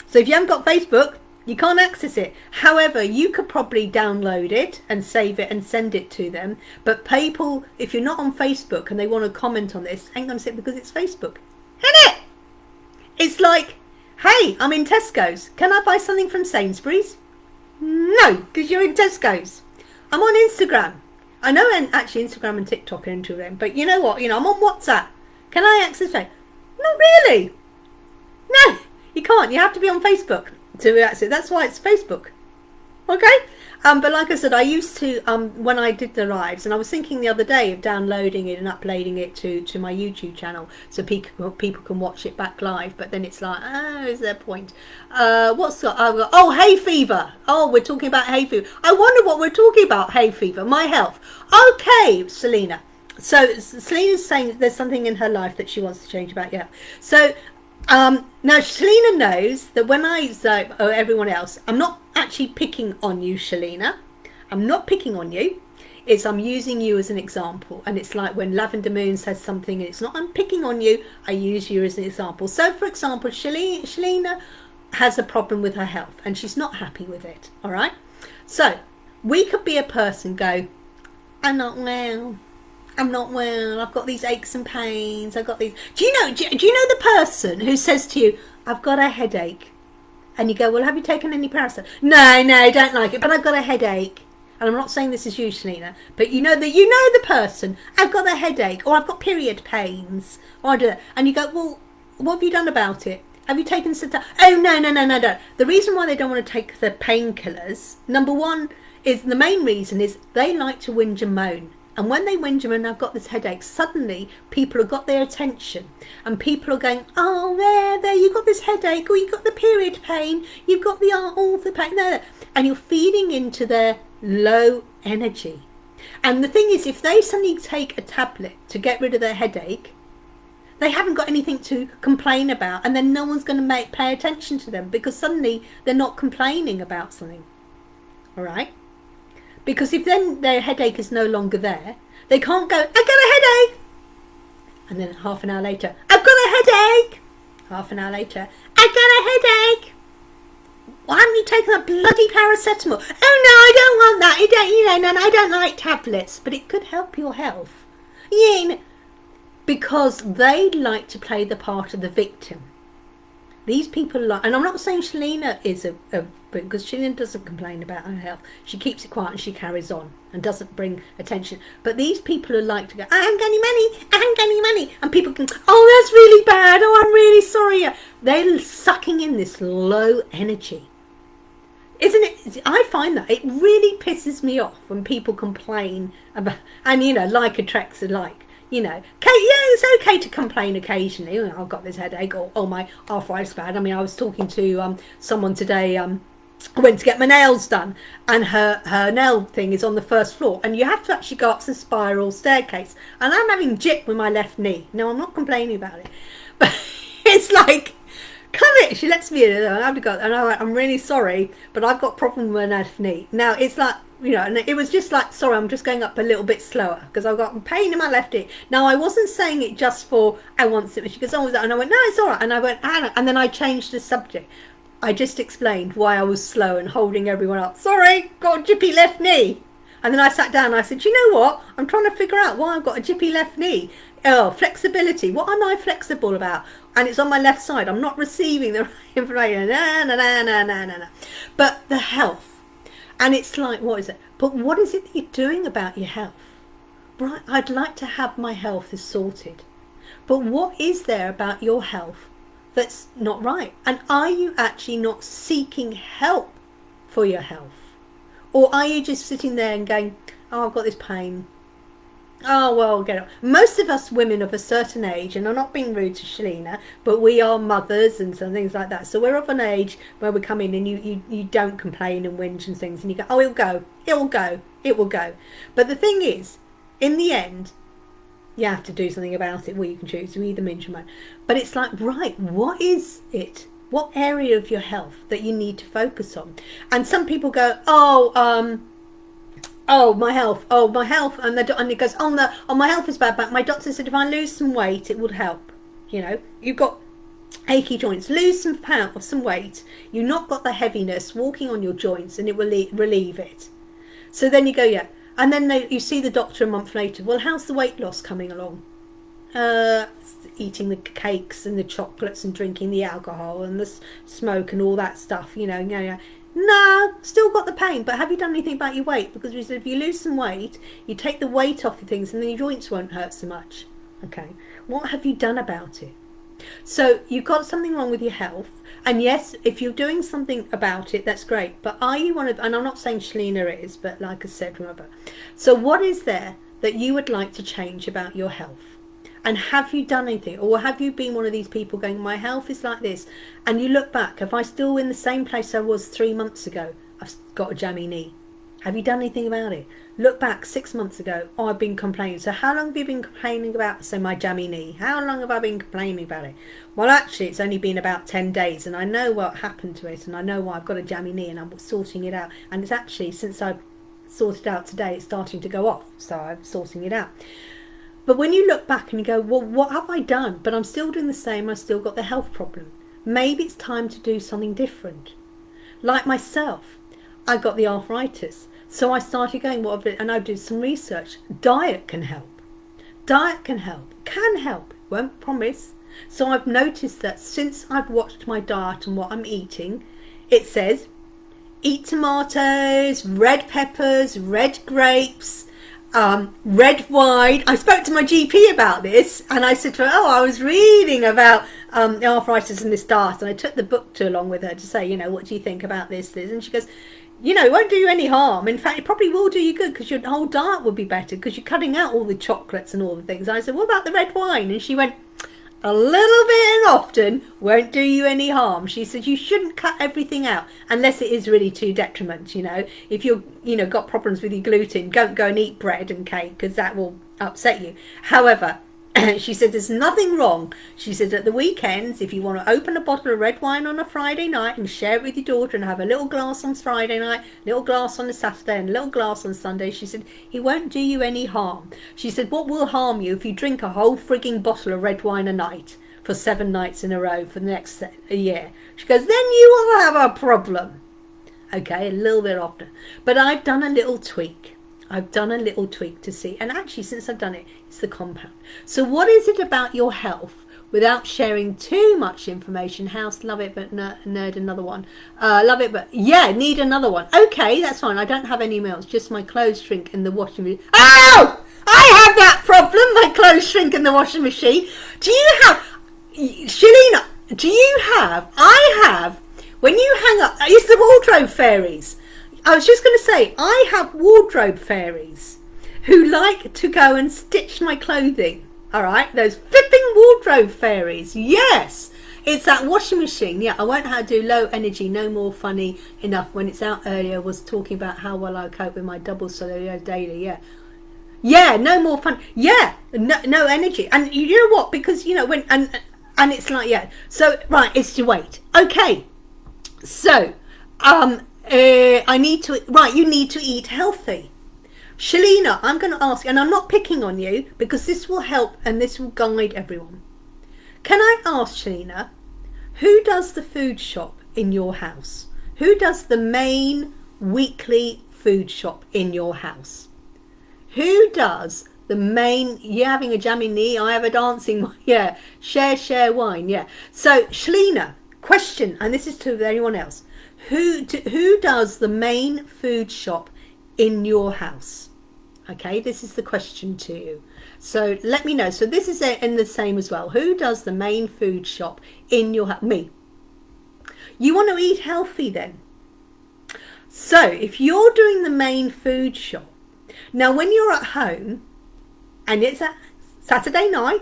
So if you haven't got Facebook, you can't access it. However, you could probably download it and save it and send it to them. But people, if you're not on Facebook and they want to comment on this, ain't going to see it because it's Facebook. Isn't it? It's like... Hey, I'm in Tesco's. Can I buy something from Sainsbury's? No, because you're in Tesco's. I'm on Instagram. I know actually Instagram and TikTok are into them, but you know what? I'm on WhatsApp. Can I access it? Not really. No, you can't. You have to be on Facebook to access it. That's why it's Facebook. Okay. But like I said, I used to, when I did the lives, and I was thinking the other day of downloading it and uploading it to my YouTube channel so people can watch it back live. But then it's like, oh, is there a point? Oh, hay fever. Oh, we're talking about hay fever. I wonder what we're talking about, hay fever, my health. Okay, Selena. So Selena's saying that there's something in her life that she wants to change about. Yeah. So now Selena knows that when everyone else, I'm not actually picking on you, Selena. I'm not picking on you. I'm using you as an example. And it's like when Lavender Moon says something, and it's not I'm picking on you, I use you as an example. So for example, Selena has a problem with her health and she's not happy with it. All right. So we could be a person go, I'm not well. I'm not well, I've got these aches and pains, I've got these... Do you know the person who says to you, I've got a headache? And you go, well, have you taken any paracetamol? No, I don't like it, but I've got a headache. And I'm not saying this is you, Selena, but you know the person, I've got a headache, or I've got period pains, or I do that. And you go, well, what have you done about it? Have you taken some time? Oh, no. The reason why they don't want to take the painkillers, number one, is the main reason is they like to whinge and moan. And when they whinge and I've got this headache, suddenly people have got their attention. And people are going, oh, there, you've got this headache, or you've got the period pain, you've got all the pain, there. And you're feeding into their low energy. And the thing is, if they suddenly take a tablet to get rid of their headache, they haven't got anything to complain about. And then no one's going to pay attention to them because suddenly they're not complaining about something. All right? Because if then their headache is no longer there, they can't go, I've got a headache. And then half an hour later, I've got a headache. Half an hour later, I've got a headache. Why haven't you taken that bloody paracetamol? Oh no, I don't want that. I don't like tablets. But it could help your health. Yeah, because they like to play the part of the victim. These people and I'm not saying Selena is because Selena doesn't complain about her health. She keeps it quiet and she carries on and doesn't bring attention. But these people who like to go, I haven't got any money. And people can, oh, that's really bad. Oh, I'm really sorry. They're sucking in this low energy. Isn't it? I find that it really pisses me off when people complain about, and like attracts alike. Yeah, it's okay to complain occasionally. I've got this headache, or oh, my arthritis bad. I mean, I was talking to someone today. I went to get my nails done, and her nail thing is on the first floor, and you have to actually go up some spiral staircase. And I'm having jip with my left knee. Now, I'm not complaining about it, but it's like, come here. She lets me in, and I have to go. And I'm really sorry, but I've got a problem with my left knee. Now, it's like, and it was just like, sorry, I'm just going up a little bit slower because I've got pain in my left knee. Now, I wasn't saying it just for, I want something. She goes, oh, and I went, no, it's all right. And I went, and then I changed the subject. I just explained why I was slow and holding everyone up. Sorry, got a jippy left knee. And then I sat down and I said, you know what? I'm trying to figure out why I've got a jippy left knee. Oh, flexibility. What am I flexible about? And it's on my left side. I'm not receiving the right information. No. But the health. And it's like, what is it? But what is it that you're doing about your health? Right, I'd like to have my health is sorted. But what is there about your health that's not right? And are you actually not seeking help for your health? Or are you just sitting there and going, oh, I've got this pain. Oh, well, get it. Most of us women of a certain age, and I'm not being rude to Selena, but we are mothers and some things like that. So we're of an age where we come in and you don't complain and whinge and things. And you go, oh, it will go. But the thing is, in the end, you have to do something about it. Well, you can choose to either minge or moan. But it's like, right, what is it? What area of your health that you need to focus on? And some people go, oh, my health, and it goes, my health is bad, but my doctor said if I lose some weight, it would help. You've got achy joints, lose some weight, you've not got the heaviness walking on your joints, and it will relieve it. So then you go, yeah, and then you see the doctor a month later. Well, how's the weight loss coming along? Eating the cakes and the chocolates and drinking the alcohol and the smoke and all that stuff, No, still got the pain, but have you done anything about your weight? Because we said if you lose some weight, you take the weight off your things and then your joints won't hurt so much. Okay, what have you done about it? So you've got something wrong with your health, And yes, if you're doing something about it, that's great. But are you one of, and I'm not saying Shalina is, but like I said, remember. So what is there that you would like to change about your health? And have you done anything? Or have you been one of these people going, my health is like this? And you look back, am I still in the same place I was 3 months ago? I've got a jammy knee. Have you done anything about it? Look back 6 months ago. Oh, I've been complaining. So how long have you been complaining about, say, my jammy knee? How long have I been complaining about it? Well, actually, it's only been about 10 days. And I know what happened to it. And I know why I've got a jammy knee. And I'm sorting it out. And it's actually, since I've sorted it out today, it's starting to go off. So I'm sorting it out. But when you look back and you go, well, what have I done? But I'm still doing the same. I've still got the health problem. Maybe it's time to do something different. Like myself, I got the arthritis. So I started going, and I did some research. Diet can help. Diet can help. Can help. Won't promise. So I've noticed that since I've watched my diet and what I'm eating, it says, eat tomatoes, red peppers, red grapes, red wine. I spoke to my GP about this, and I said to her, I was reading about arthritis and this diet, and I took the book to along with her to say, what do you think about this? And she goes, it won't do you any harm. In fact, it probably will do you good, because your whole diet will be better, because you're cutting out all the chocolates and all the things. And I said, what about the red wine? And she went, a little bit and often won't do you any harm. She said you shouldn't cut everything out unless it is really to detriment. If you're got problems with your gluten, don't go and eat bread and cake, because that will upset you. However, she said there's nothing wrong. She said at the weekends, if you want to open a bottle of red wine on a Friday night and share it with your daughter and have a little glass on Friday night, little glass on a Saturday and a little glass on Sunday, she said he won't do you any harm. She said what will harm you if you drink a whole frigging bottle of red wine a night for 7 nights in a row for the next year. She goes, then you will have a problem. Okay, a little bit often. But I've done a little tweak. To see, and actually since I've done it, it's the compound. So what is it about your health, without sharing too much information? House, love it, but nerd another one. Love it, but need another one. Okay, that's fine. I don't have any emails, just my clothes shrink in the washing machine. Oh, I have that problem. My clothes shrink in the washing machine. Do you have, Shalina? I have. When you hang up, it's the wardrobe fairies. I was just going to say, I have wardrobe fairies who like to go and stitch my clothing. All right, those flipping wardrobe fairies. Yes, it's that washing machine. Yeah, I won't know how to do low energy, no more funny enough. When it's out earlier, was talking about how well I cope with my double solo daily. Yeah, no more fun. Yeah, no energy. And you know what? Because when and it's like So right, it's your weight. Okay, so you need to eat healthy. Shalina, I'm going to ask, and I'm not picking on you, because this will help and this will guide everyone. Can I ask, Shalina, who does the food shop in your house? Who does the main weekly food shop in your house? Who does the main, you're having a jammy knee, I have a dancing, share wine, So, Shalina, question, and this is to anyone else. Who does the main food shop in your house? Okay, this is the question to you. So let me know. So this is in the same as well. Who does the main food shop in your house? Me. You want to eat healthy then. So if you're doing the main food shop, now when you're at home and it's a Saturday night,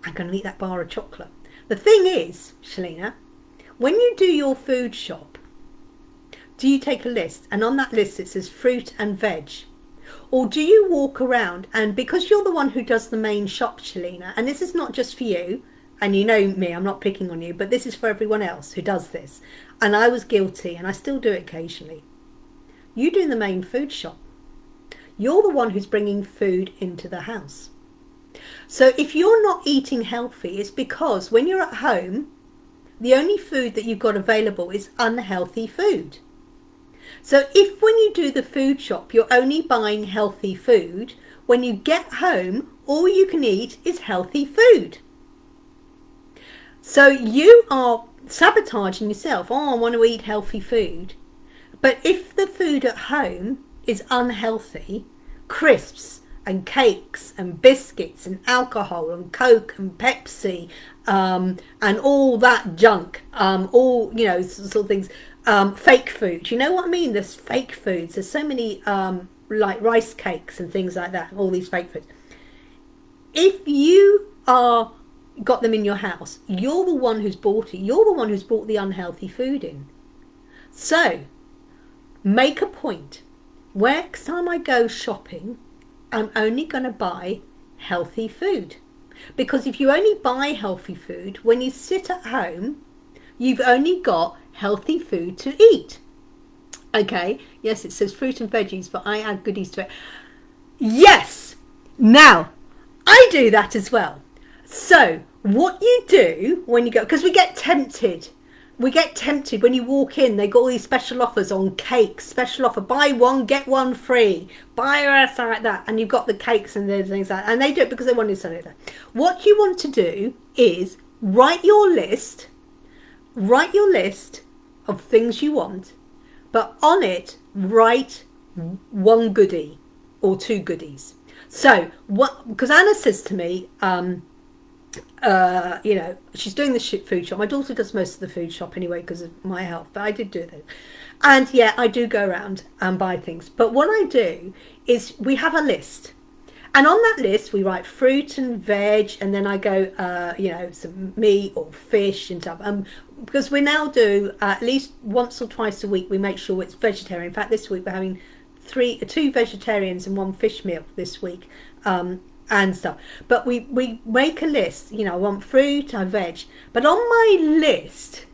I'm going to eat that bar of chocolate. The thing is, Shalina, when you do your food shop, do you take a list and on that list it says fruit and veg? Or do you walk around and, because you're the one who does the main shop, Shalina, and this is not just for you, and you know me, I'm not picking on you, but this is for everyone else who does this. And I was guilty and I still do it occasionally. You do the main food shop. You're the one who's bringing food into the house. So if you're not eating healthy, it's because when you're at home, the only food that you've got available is unhealthy food. So if when you do the food shop, you're only buying healthy food, when you get home, all you can eat is healthy food. So you are sabotaging yourself. I want to eat healthy food. But if the food at home is unhealthy, crisps, and cakes and biscuits and alcohol and Coke and Pepsi, and all that junk, all, you know, sort of things, fake food. You know what I mean? There's fake foods. There's so many, like rice cakes and things like that, all these fake foods. If you are got them in your house, you're the one who's bought it. You're the one who's brought the unhealthy food in. So make a point. Next time I go shopping, I'm only going to buy healthy food. Because if you only buy healthy food, when you sit at home, you've only got healthy food to eat. Okay, yes, it says fruit and veggies, but I add goodies to it. Yes! Now, I do that as well. So, what you do when you go, because we get tempted when you walk in. They got all these special offers on cakes, special offer, buy one, get one free, buy a something like that, and you've got the cakes and the things like that, and they do it because they want to sell it there. What you want to do is write your list of things you want, but on it, write one goodie or two goodies. So, what? Because Anna says to me, you know, she's doing the food shop. My daughter does most of the food shop anyway because of my health, but I did do that. And yeah, I do go around and buy things. But what I do is we have a list. And on that list, we write fruit and veg, and then I go, you know, some meat or fish and stuff. Because we now do at least once or twice a week, we make sure it's vegetarian. In fact, this week we're having two vegetarians and one fish meal this week, and stuff. But we make a list. You know, I want fruit, I veg. But on my list,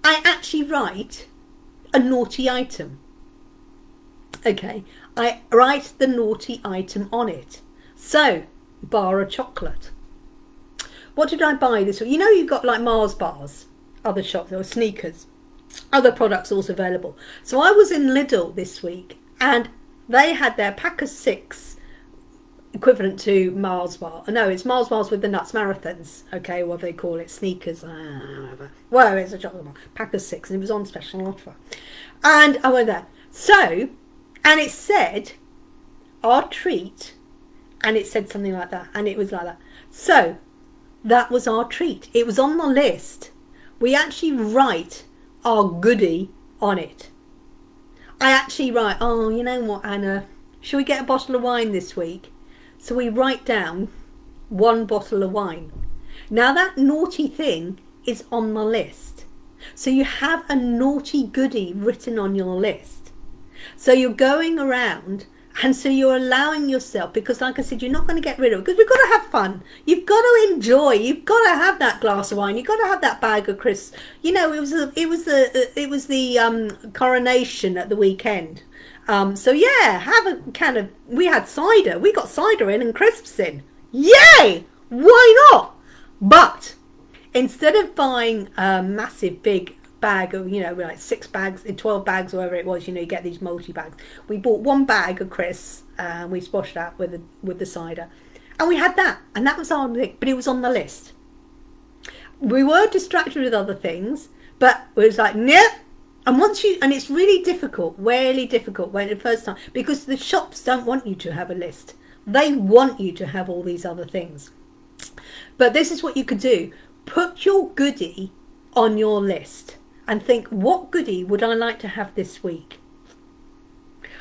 I actually write a naughty item. Okay, I write the naughty item on it. So, bar of chocolate. What did I buy this week? You know, you've got like Mars bars, other shops, or sneakers, other products also available. So I was in Lidl this week, and they had their pack of 6, equivalent to Mars bar. No, it's Mars bars with the nuts, marathons. Okay, what they call it, sneakers. Well, it's a chocolate bar, pack of 6, and it was on special offer. And I went there. So, and it said, our treat, and it said something like that, and it was like that. So, that was our treat. It was on the list. We actually write our goodie on it. I actually write, oh, you know what, Anna, shall we get a bottle of wine this week? So we write down 1 bottle of wine. Now that naughty thing is on the list. So you have a naughty goodie written on your list. So you're going around, and so you're allowing yourself, because like I said, you're not going to get rid of it, because we've got to have fun. You've got to enjoy. You've got to have that glass of wine. You've got to have that bag of crisps. You know, it was the coronation at the weekend. So yeah, have a can of. We had cider. We got cider in and crisps in. Yay! Why not? But instead of buying a massive big bag of, you know, like 6 bags, 12 bags, whatever it was, you know, you get these multi bags. We bought 1 bag of crisps, and we splashed that with the cider, and we had that, and that was our thing. But it was on the list. We were distracted with other things, but it was like, nope. And it's really difficult when the first time, because the shops don't want you to have a list. They want you to have all these other things. But this is what you could do. Put your goodie on your list and think, what goodie would I like to have this week?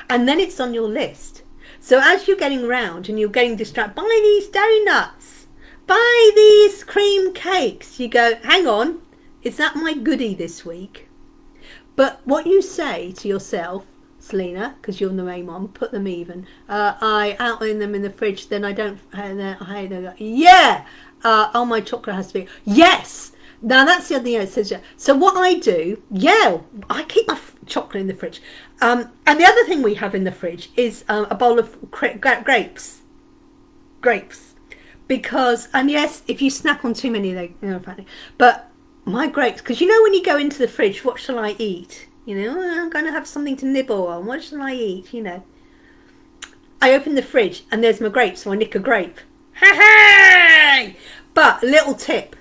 And then it's on your list. So as you're getting around and you're getting distracted, buy these donuts, buy these cream cakes, you go, hang on, is that my goodie this week? But what you say to yourself, Selena, because you're the main one, put them even. I outline them in the fridge, then I don't. Yeah. Oh, my chocolate has to be. Yes. Now that's the other thing it says. Yeah. So what I do, I keep my chocolate in the fridge. And the other thing we have in the fridge is a bowl of grapes. Because, and yes, if you snack on too many, they, you know, funny. But my grapes, because you know when you go into the fridge, what shall I eat? You know, I'm going to have something to nibble on. What shall I eat? You know. I open the fridge and there's my grapes, so I nick a grape. Hey! But little tip.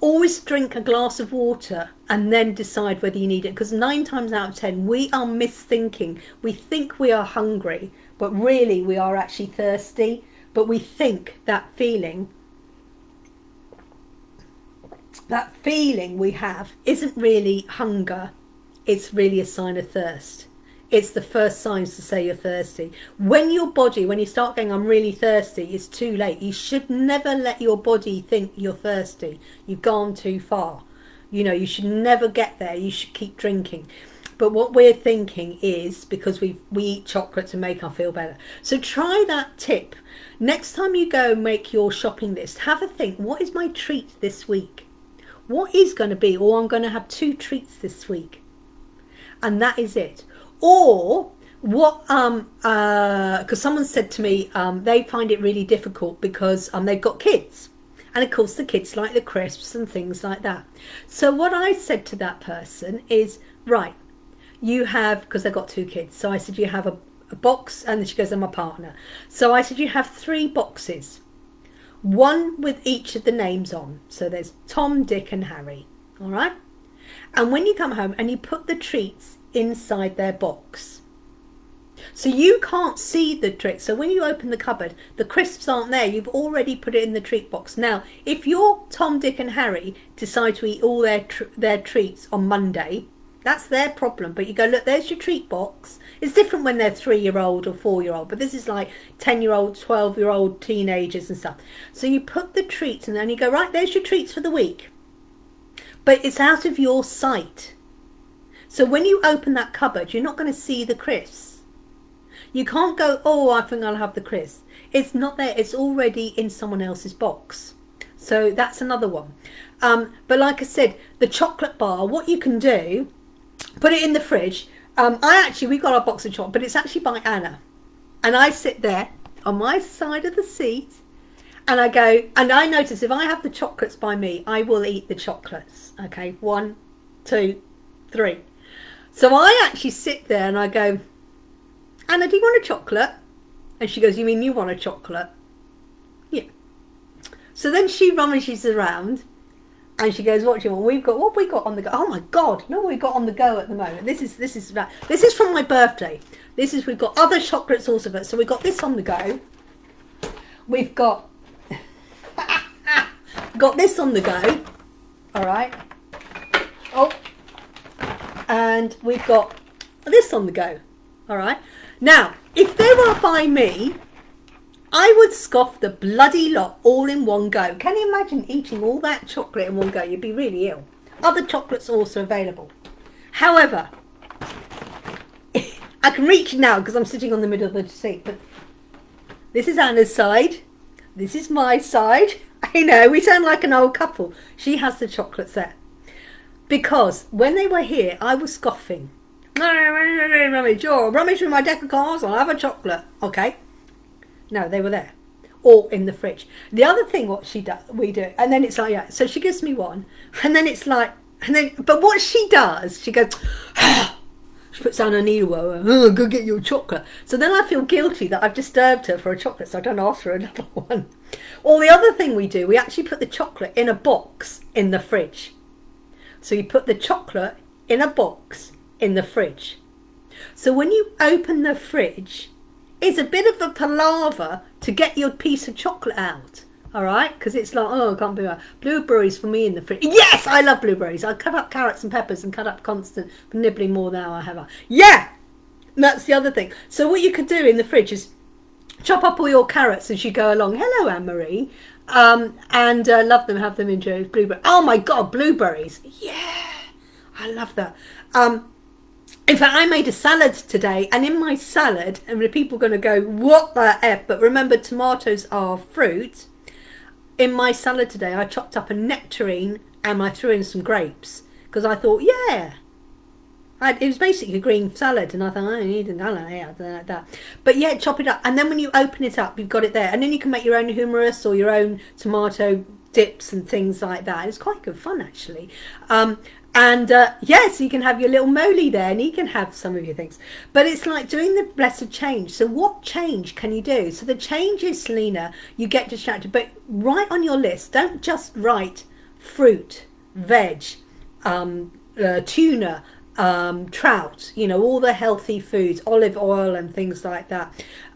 Always drink a glass of water and then decide whether you need it, because 9 times out of 10 we are misthinking. We think we are hungry, but really we are actually thirsty. But we think that feeling we have isn't really hunger, it's really a sign of thirst. It's the first signs to say you're thirsty. When you start going, I'm really thirsty, it's too late. You should never let your body think you're thirsty. You've gone too far. You know, you should never get there. You should keep drinking. But what we're thinking is, because we eat chocolate to make us feel better. So try that tip. Next time you go and make your shopping list, have a think, what is my treat this week? What is going to be, or I'm going to have 2 treats this week. And that is it. Or what, because someone said to me, they find it really difficult because they've got kids. And of course the kids like the crisps and things like that. So what I said to that person is, right, you have, because they've got 2 kids. So I said, you have a box, and she goes, I'm a partner. So I said, you have 3 boxes. 1 with each of the names on. So there's Tom, Dick and Harry. All right. And when you come home and you put the treats inside their box, so you can't see the treats. So when you open the cupboard, the crisps aren't there. You've already put it in the treat box. Now, if your Tom, Dick and Harry decide to eat all their treats on Monday, that's their problem. But you go, look, there's your treat box. It's different when they're 3-year-old or 4-year-old, but this is like 10-year-old, 12-year-old teenagers and stuff. So you put the treats in there and you go, right, there's your treats for the week. But it's out of your sight. So when you open that cupboard, you're not going to see the crisps. You can't go, oh, I think I'll have the crisps. It's not there. It's already in someone else's box. So that's another one. But like I said, the chocolate bar, what you can do, put it in the fridge. We got our box of chocolate, but it's actually by Anna. And I sit there on my side of the seat and I go, and I notice if I have the chocolates by me, I will eat the chocolates. Okay, 1, 2, 3. So I actually sit there and I go, Anna, do you want a chocolate? And she goes, you mean you want a chocolate? Yeah. So then she rummages around and she goes, what do you want? What have we got on the go? Oh my God, look what we've got on the go at the moment. This is from my birthday. We've got other chocolates also. So we've got this on the go. We've got this on the go. All right. Oh. And we've got this on the go. All right. Now, if they were by me, I would scoff the bloody lot all in one go. Can you imagine eating all that chocolate in one go? You'd be really ill. Other chocolates are also available. However, I can reach now because I'm sitting on the middle of the seat. But this is Anna's side. This is my side. I know, we sound like an old couple. She has the chocolates there. Because when they were here, I was scoffing. Rummage with my deck of cards, I'll have a chocolate. Okay. No, they were there. Or in the fridge. The other thing we do, and then it's like, yeah, so she gives me one, and then it's like, but what she does, she goes, she puts down her needle, go get your chocolate. So then I feel guilty that I've disturbed her for a chocolate, so I don't ask for another one. Or the other thing we do, we actually put the chocolate in a box in the fridge. So you put the chocolate in a box in the fridge. So when you open the fridge, it's a bit of a palaver to get your piece of chocolate out. All right? Because it's like, oh, I can't be right. Blueberries for me in the fridge. Yes, I love blueberries. I cut up carrots and peppers and cut up Constant for nibbling more than I have. Yeah! That's the other thing. So what you could do in the fridge is chop up all your carrots as you go along. Hello, Anne-Marie. And love them, have them, enjoy blueberries. Oh my God, blueberries. Yeah, I love that. In fact, I made a salad today, and in my salad, and the people are going to go, what the F? But remember, tomatoes are fruit. In my salad today, I chopped up a nectarine and I threw in some grapes because I thought, yeah. It was basically a green salad, and I thought, I need a salad, yeah, like that. But yeah, chop it up, and then when you open it up, you've got it there, and then you can make your own hummus or your own tomato dips and things like that. It's quite good fun, actually. So you can have your little moly there, and you can have some of your things. But it's like doing the blessed change. So what change can you do? So the change is, Selena, you get distracted, but write on your list. Don't just write fruit, veg, tuna, trout, you know, all the healthy foods, olive oil and things like that.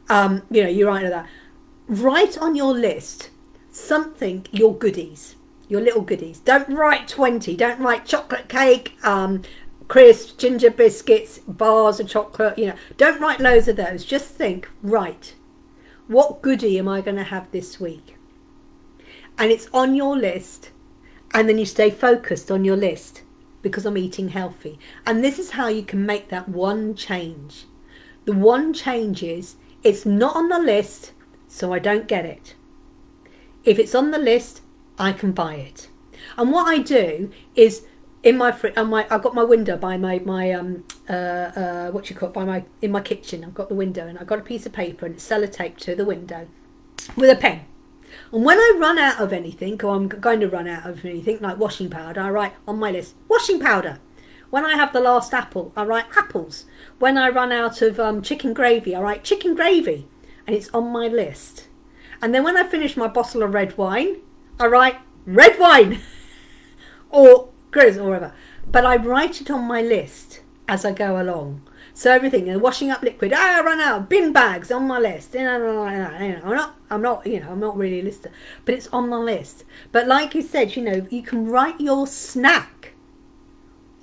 You know, you write that. Write on your list something, your goodies, your little goodies. Don't write 20. Don't write chocolate cake, crisps, ginger biscuits, bars of chocolate, you know. Don't write loads of those. Just think, right, what goodie am I going to have this week? And it's on your list, and then you stay focused on your list because I'm eating healthy. And this is how you can make that one change. The one change is it's not on the list, so I don't get it. If it's on the list, I can buy it. And what I do is in my I've got my window by my what you call it, in my kitchen. I've got the window and I've got a piece of paper and it's sellotaped to the window with a pen. And when I run out of anything, or I'm going to run out of anything like washing powder, I write on my list washing powder. When I have the last apple, I write apples. When I run out of chicken gravy, I write chicken gravy, and it's on my list. And then when I finish my bottle of red wine, I write red wine or grizz or whatever. But I write it on my list as I go along. So everything, washing up liquid, I run out, bin bags on my list. I'm not really a lister, but it's on my list. But like you said, you know, you can write your snack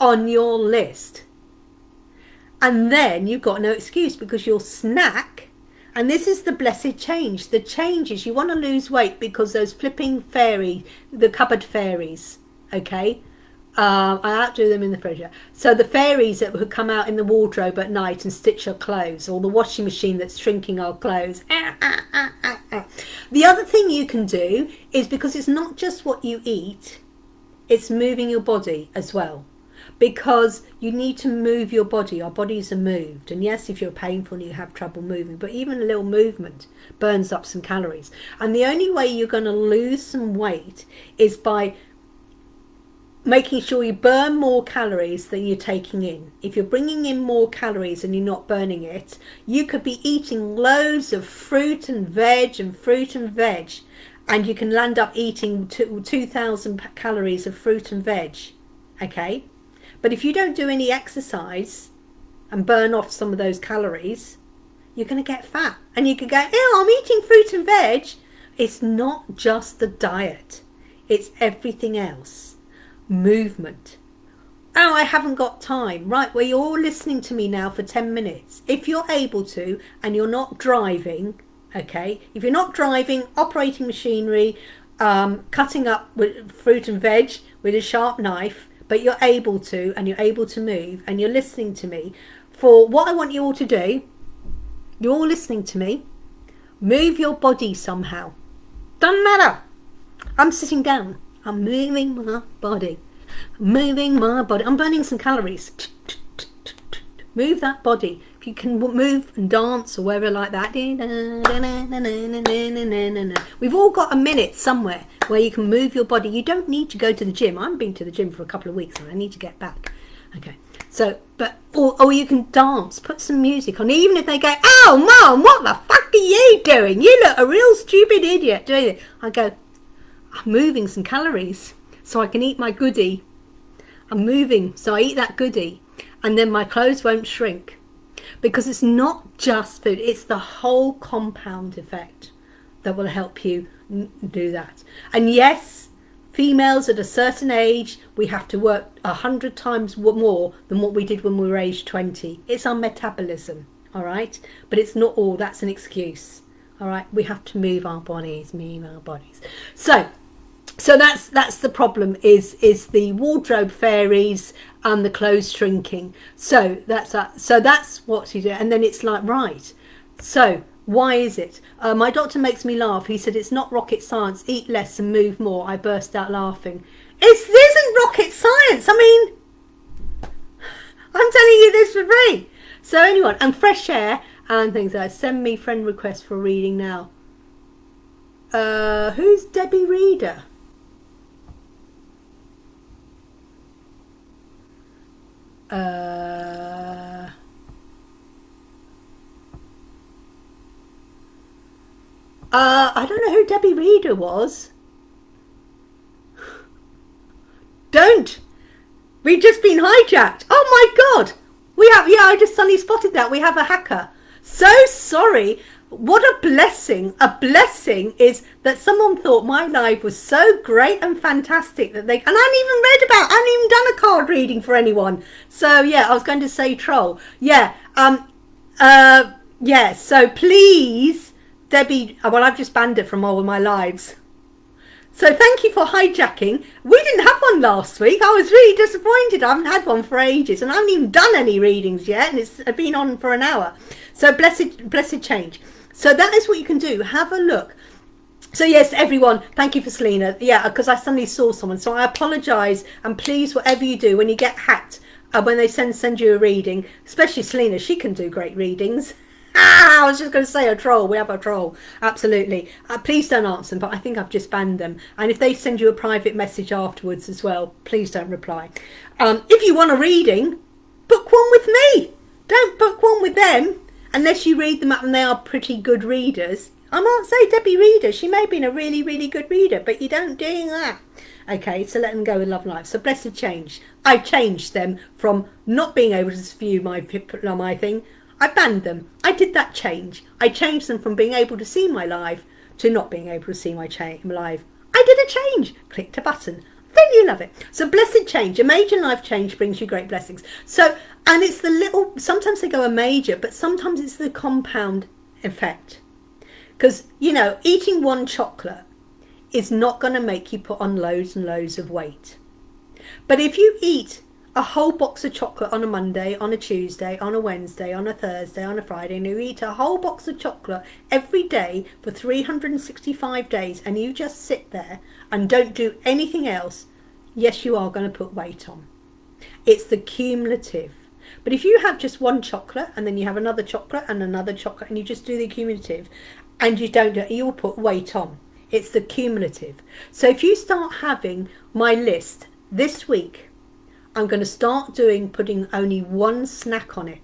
on your list. And then you've got no excuse because your snack, and this is the blessed change. The change is you want to lose weight because those flipping the cupboard fairies, okay? I outdo them in the fridge. So the fairies that would come out in the wardrobe at night and stitch your clothes, or the washing machine that's shrinking our clothes. The other thing you can do is, because it's not just what you eat, it's moving your body as well. Because you need to move your body. Our bodies are moved. And yes, if you're painful and you have trouble moving, but even a little movement burns up some calories. And the only way you're going to lose some weight is by making sure you burn more calories than you're taking in. If you're bringing in more calories and you're not burning it, you could be eating loads of fruit and veg, and you can land up eating 2,000 calories of fruit and veg. Okay? But if you don't do any exercise and burn off some of those calories, you're going to get fat. And you can go, oh, I'm eating fruit and veg. It's not just the diet. It's everything else. Movement. Oh, I haven't got time. Right, well, you're all listening to me now for 10 minutes. If you're able to, and you're not driving, okay, if you're not driving, operating machinery, cutting up with fruit and veg with a sharp knife, but you're able to, and you're able to move, and you're listening to me, for what I want you all to do, you're all listening to me, move your body somehow. Doesn't matter. I'm sitting down. I'm moving my body. Moving my body. I'm burning some calories. Move that body. If you can move and dance or whatever like that. We've all got a minute somewhere where you can move your body. You don't need to go to the gym. I haven't been to the gym for a couple of weeks and I need to get back. Okay. So, but, or you can dance, put some music on. Even if they go, oh, Mum, what the fuck are you doing? You look a real stupid idiot doing it. I go, I'm moving some calories so I can eat my goodie. I'm moving, so I eat that goodie. And then my clothes won't shrink. Because it's not just food, it's the whole compound effect that will help you do that. And yes, females at a certain age, we have to work 100 times more than what we did when we were age 20. It's our metabolism, all right? But it's not all, that's an excuse, all right? We have to move our bodies. So that's the problem, is the wardrobe fairies and the clothes shrinking. So that's what you do. And then it's like, right, so why is it? My doctor makes me laugh. He said, it's not rocket science. Eat less and move more. I burst out laughing. This isn't rocket science. I mean, I'm telling you this for free. So anyone, and fresh air and things like that. Send me friend requests for reading now. Who's Debbie Reader? I don't know who Debbie Reader was. We've just been hijacked. Oh my God. We have, yeah, I just suddenly spotted that. We have a hacker. So sorry. What a blessing. A blessing is that someone thought my live was so great and fantastic that and I hadn't even done a card reading for anyone. So yeah, I was going to say troll. Yeah. Yeah. So please, Debbie, well, I've just banned it from all of my lives. So thank you for hijacking. We didn't have one last week. I was really disappointed. I haven't had one for ages, and I haven't even done any readings yet, and it's been on for an hour. So blessed change. So that is what you can do. Have a look. So yes, everyone, thank you for Selena. Yeah, because I suddenly saw someone. So I apologise, and please, whatever you do, when you get hacked, when they send you a reading, especially Selena, she can do great readings. I was just going to say a troll. We have a troll. Absolutely. Please don't answer them, but I think I've just banned them. And if they send you a private message afterwards as well, please don't reply. If you want a reading, book one with me. Don't book one with them unless you read them up and they are pretty good readers. I might say Debbie Reader. She may have been a really, really good reader, but you don't do that. Okay, so let them go with love and life. So blessed change. I changed them from not being able to view my thing. I banned them. I did that change. I changed them from being able to see my live to not being able to see my live. I did a change. Clicked a button. Then you love it. So blessed change. A major life change brings you great blessings. So, and it's the little, sometimes they go a major, but sometimes it's the compound effect. Because, you know, eating one chocolate is not going to make you put on loads and loads of weight. But if you eat a whole box of chocolate on a Monday, on a Tuesday, on a Wednesday, on a Thursday, on a Friday, and you eat a whole box of chocolate every day for 365 days, and you just sit there and don't do anything else, yes, you are going to put weight on. It's the cumulative. But if you have just one chocolate, and then you have another chocolate, and you just do the cumulative, and you don't do it, you'll put weight on. It's the cumulative. So if you start having my list this week, I'm going to start putting only one snack on it.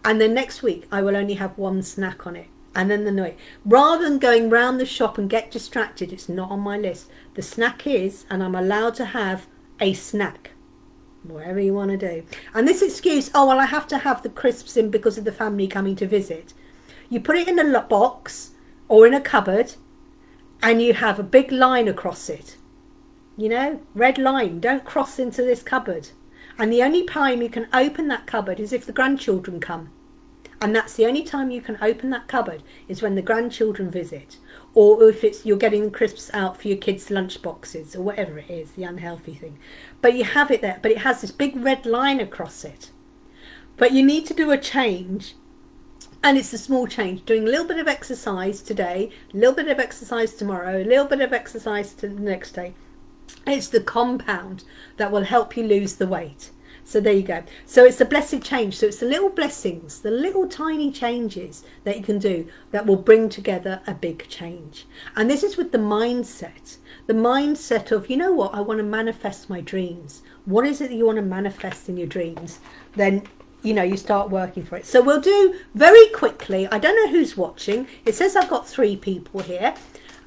And then next week, I will only have one snack on it. And then the night. Rather than going round the shop and get distracted, it's not on my list. The snack is, and I'm allowed to have a snack. Whatever you want to do. And this excuse, oh, well, I have to have the crisps in because of the family coming to visit. You put it in a box or in a cupboard, and you have a big line across it. You know, red line, don't cross into this cupboard. And the only time you can open that cupboard is if the grandchildren come. And that's the only time you can open that cupboard is when the grandchildren visit. Or if you're getting the crisps out for your kids' lunch boxes or whatever it is, the unhealthy thing. But you have it there, but it has this big red line across it. But you need to do a change. And it's a small change, doing a little bit of exercise today, a little bit of exercise tomorrow, a little bit of exercise the next day. It's the compound that will help you lose the weight. So there you go. So it's a blessed change. So it's the little blessings, the little tiny changes that you can do that will bring together a big change. And this is with the mindset. The mindset of, you know what, I want to manifest my dreams. What is it that you want to manifest in your dreams? Then, you know, you start working for it. So we'll do very quickly. I don't know who's watching. It says I've got 3 people here.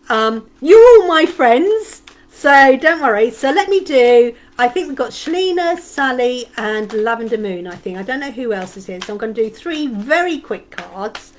You're all my friends. So don't worry. So let me do, I think we've got Shalina, Sally and Lavender Moon, I think. I don't know who else is here. So I'm going to do 3 very quick cards.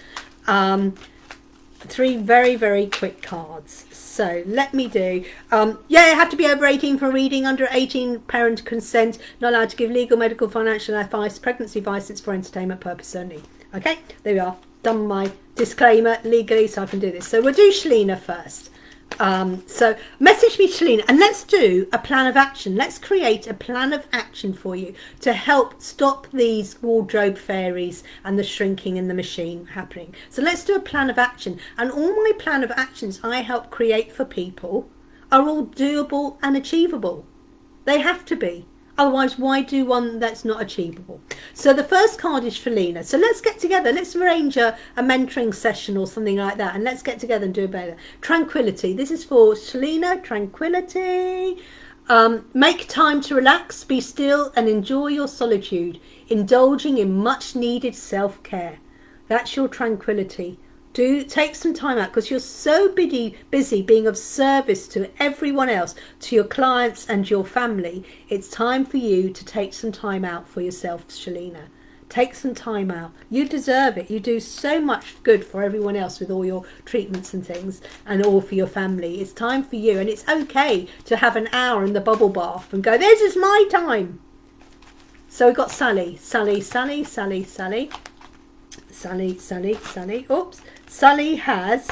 3 very, very quick cards. So let me do, yeah, you have to be over 18 for a reading, under 18 parent consent, not allowed to give legal, medical, financial advice, pregnancy advice, it's for entertainment purpose only. Okay, there we are. Done my disclaimer legally so I can do this. So we'll do Shalina first. So message me, Shalina, and let's do a plan of action. Let's create a plan of action for you to help stop these wardrobe fairies and the shrinking in the machine happening. So let's do a plan of action, and all my plan of actions I help create for people are all doable and achievable. They have to be. Otherwise, why do one that's not achievable? So the first card is for Lena. So let's get together. Let's arrange a mentoring session or something like that. And let's get together and do it better. Tranquility. This is for Shalina. Tranquility. Make time to relax, be still and enjoy your solitude. Indulging in much needed self-care. That's your tranquility Do take some time out, because you're so busy being of service to everyone else, to your clients and your family. It's time for you to take some time out for yourself, Shalina. Take some time out. You deserve it. You do so much good for everyone else with all your treatments and things, and all for your family. It's time for you, and it's okay to have an hour in the bubble bath and go, this is my time. So we've got Sally. Oops. Sally has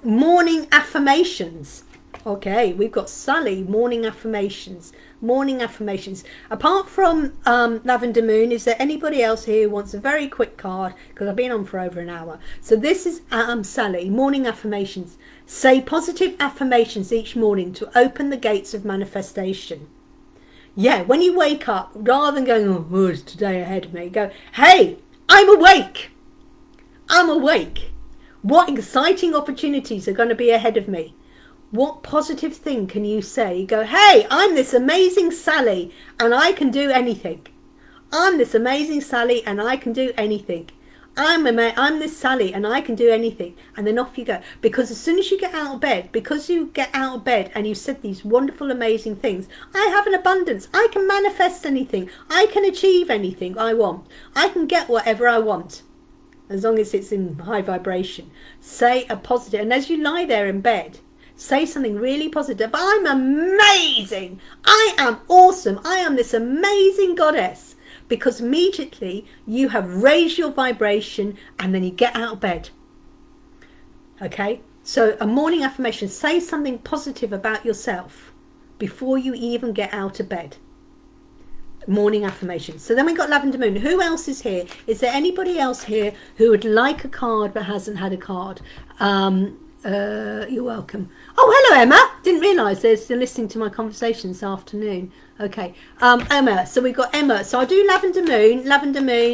morning affirmations. Okay, we've got Sally, morning affirmations. Apart from Lavender Moon, is there anybody else here who wants a very quick card? Because I've been on for over an hour. So this is Sally, morning affirmations. Say positive affirmations each morning to open the gates of manifestation. Yeah, when you wake up, rather than going, oh, who's today ahead of me? Go, hey, I'm awake. What exciting opportunities are going to be ahead of me? What positive thing can you say? You go, hey, I'm this amazing Sally and I can do anything. I'm this amazing Sally and I can do anything. I'm this Sally and I can do anything. And then off you go. Because as soon as you get out of bed, and you said these wonderful, amazing things, I have an abundance. I can manifest anything. I can achieve anything I want. I can get whatever I want, as long as it's in high vibration. Say a positive, and as you lie there in bed, say something really positive. I'm amazing. I am awesome. I am this amazing goddess. Because immediately you have raised your vibration, and then you get out of bed. Okay? So a morning affirmation, say something positive about yourself before you even get out of bed. Morning affirmation. So then we've got Lavender Moon. Who else is here? Is there anybody else here who would like a card but hasn't had a card? You're welcome. Oh, hello, Emma. Didn't realise they're still listening to my conversation this afternoon. Okay. Emma. So we've got Emma. So I'll do Lavender Moon,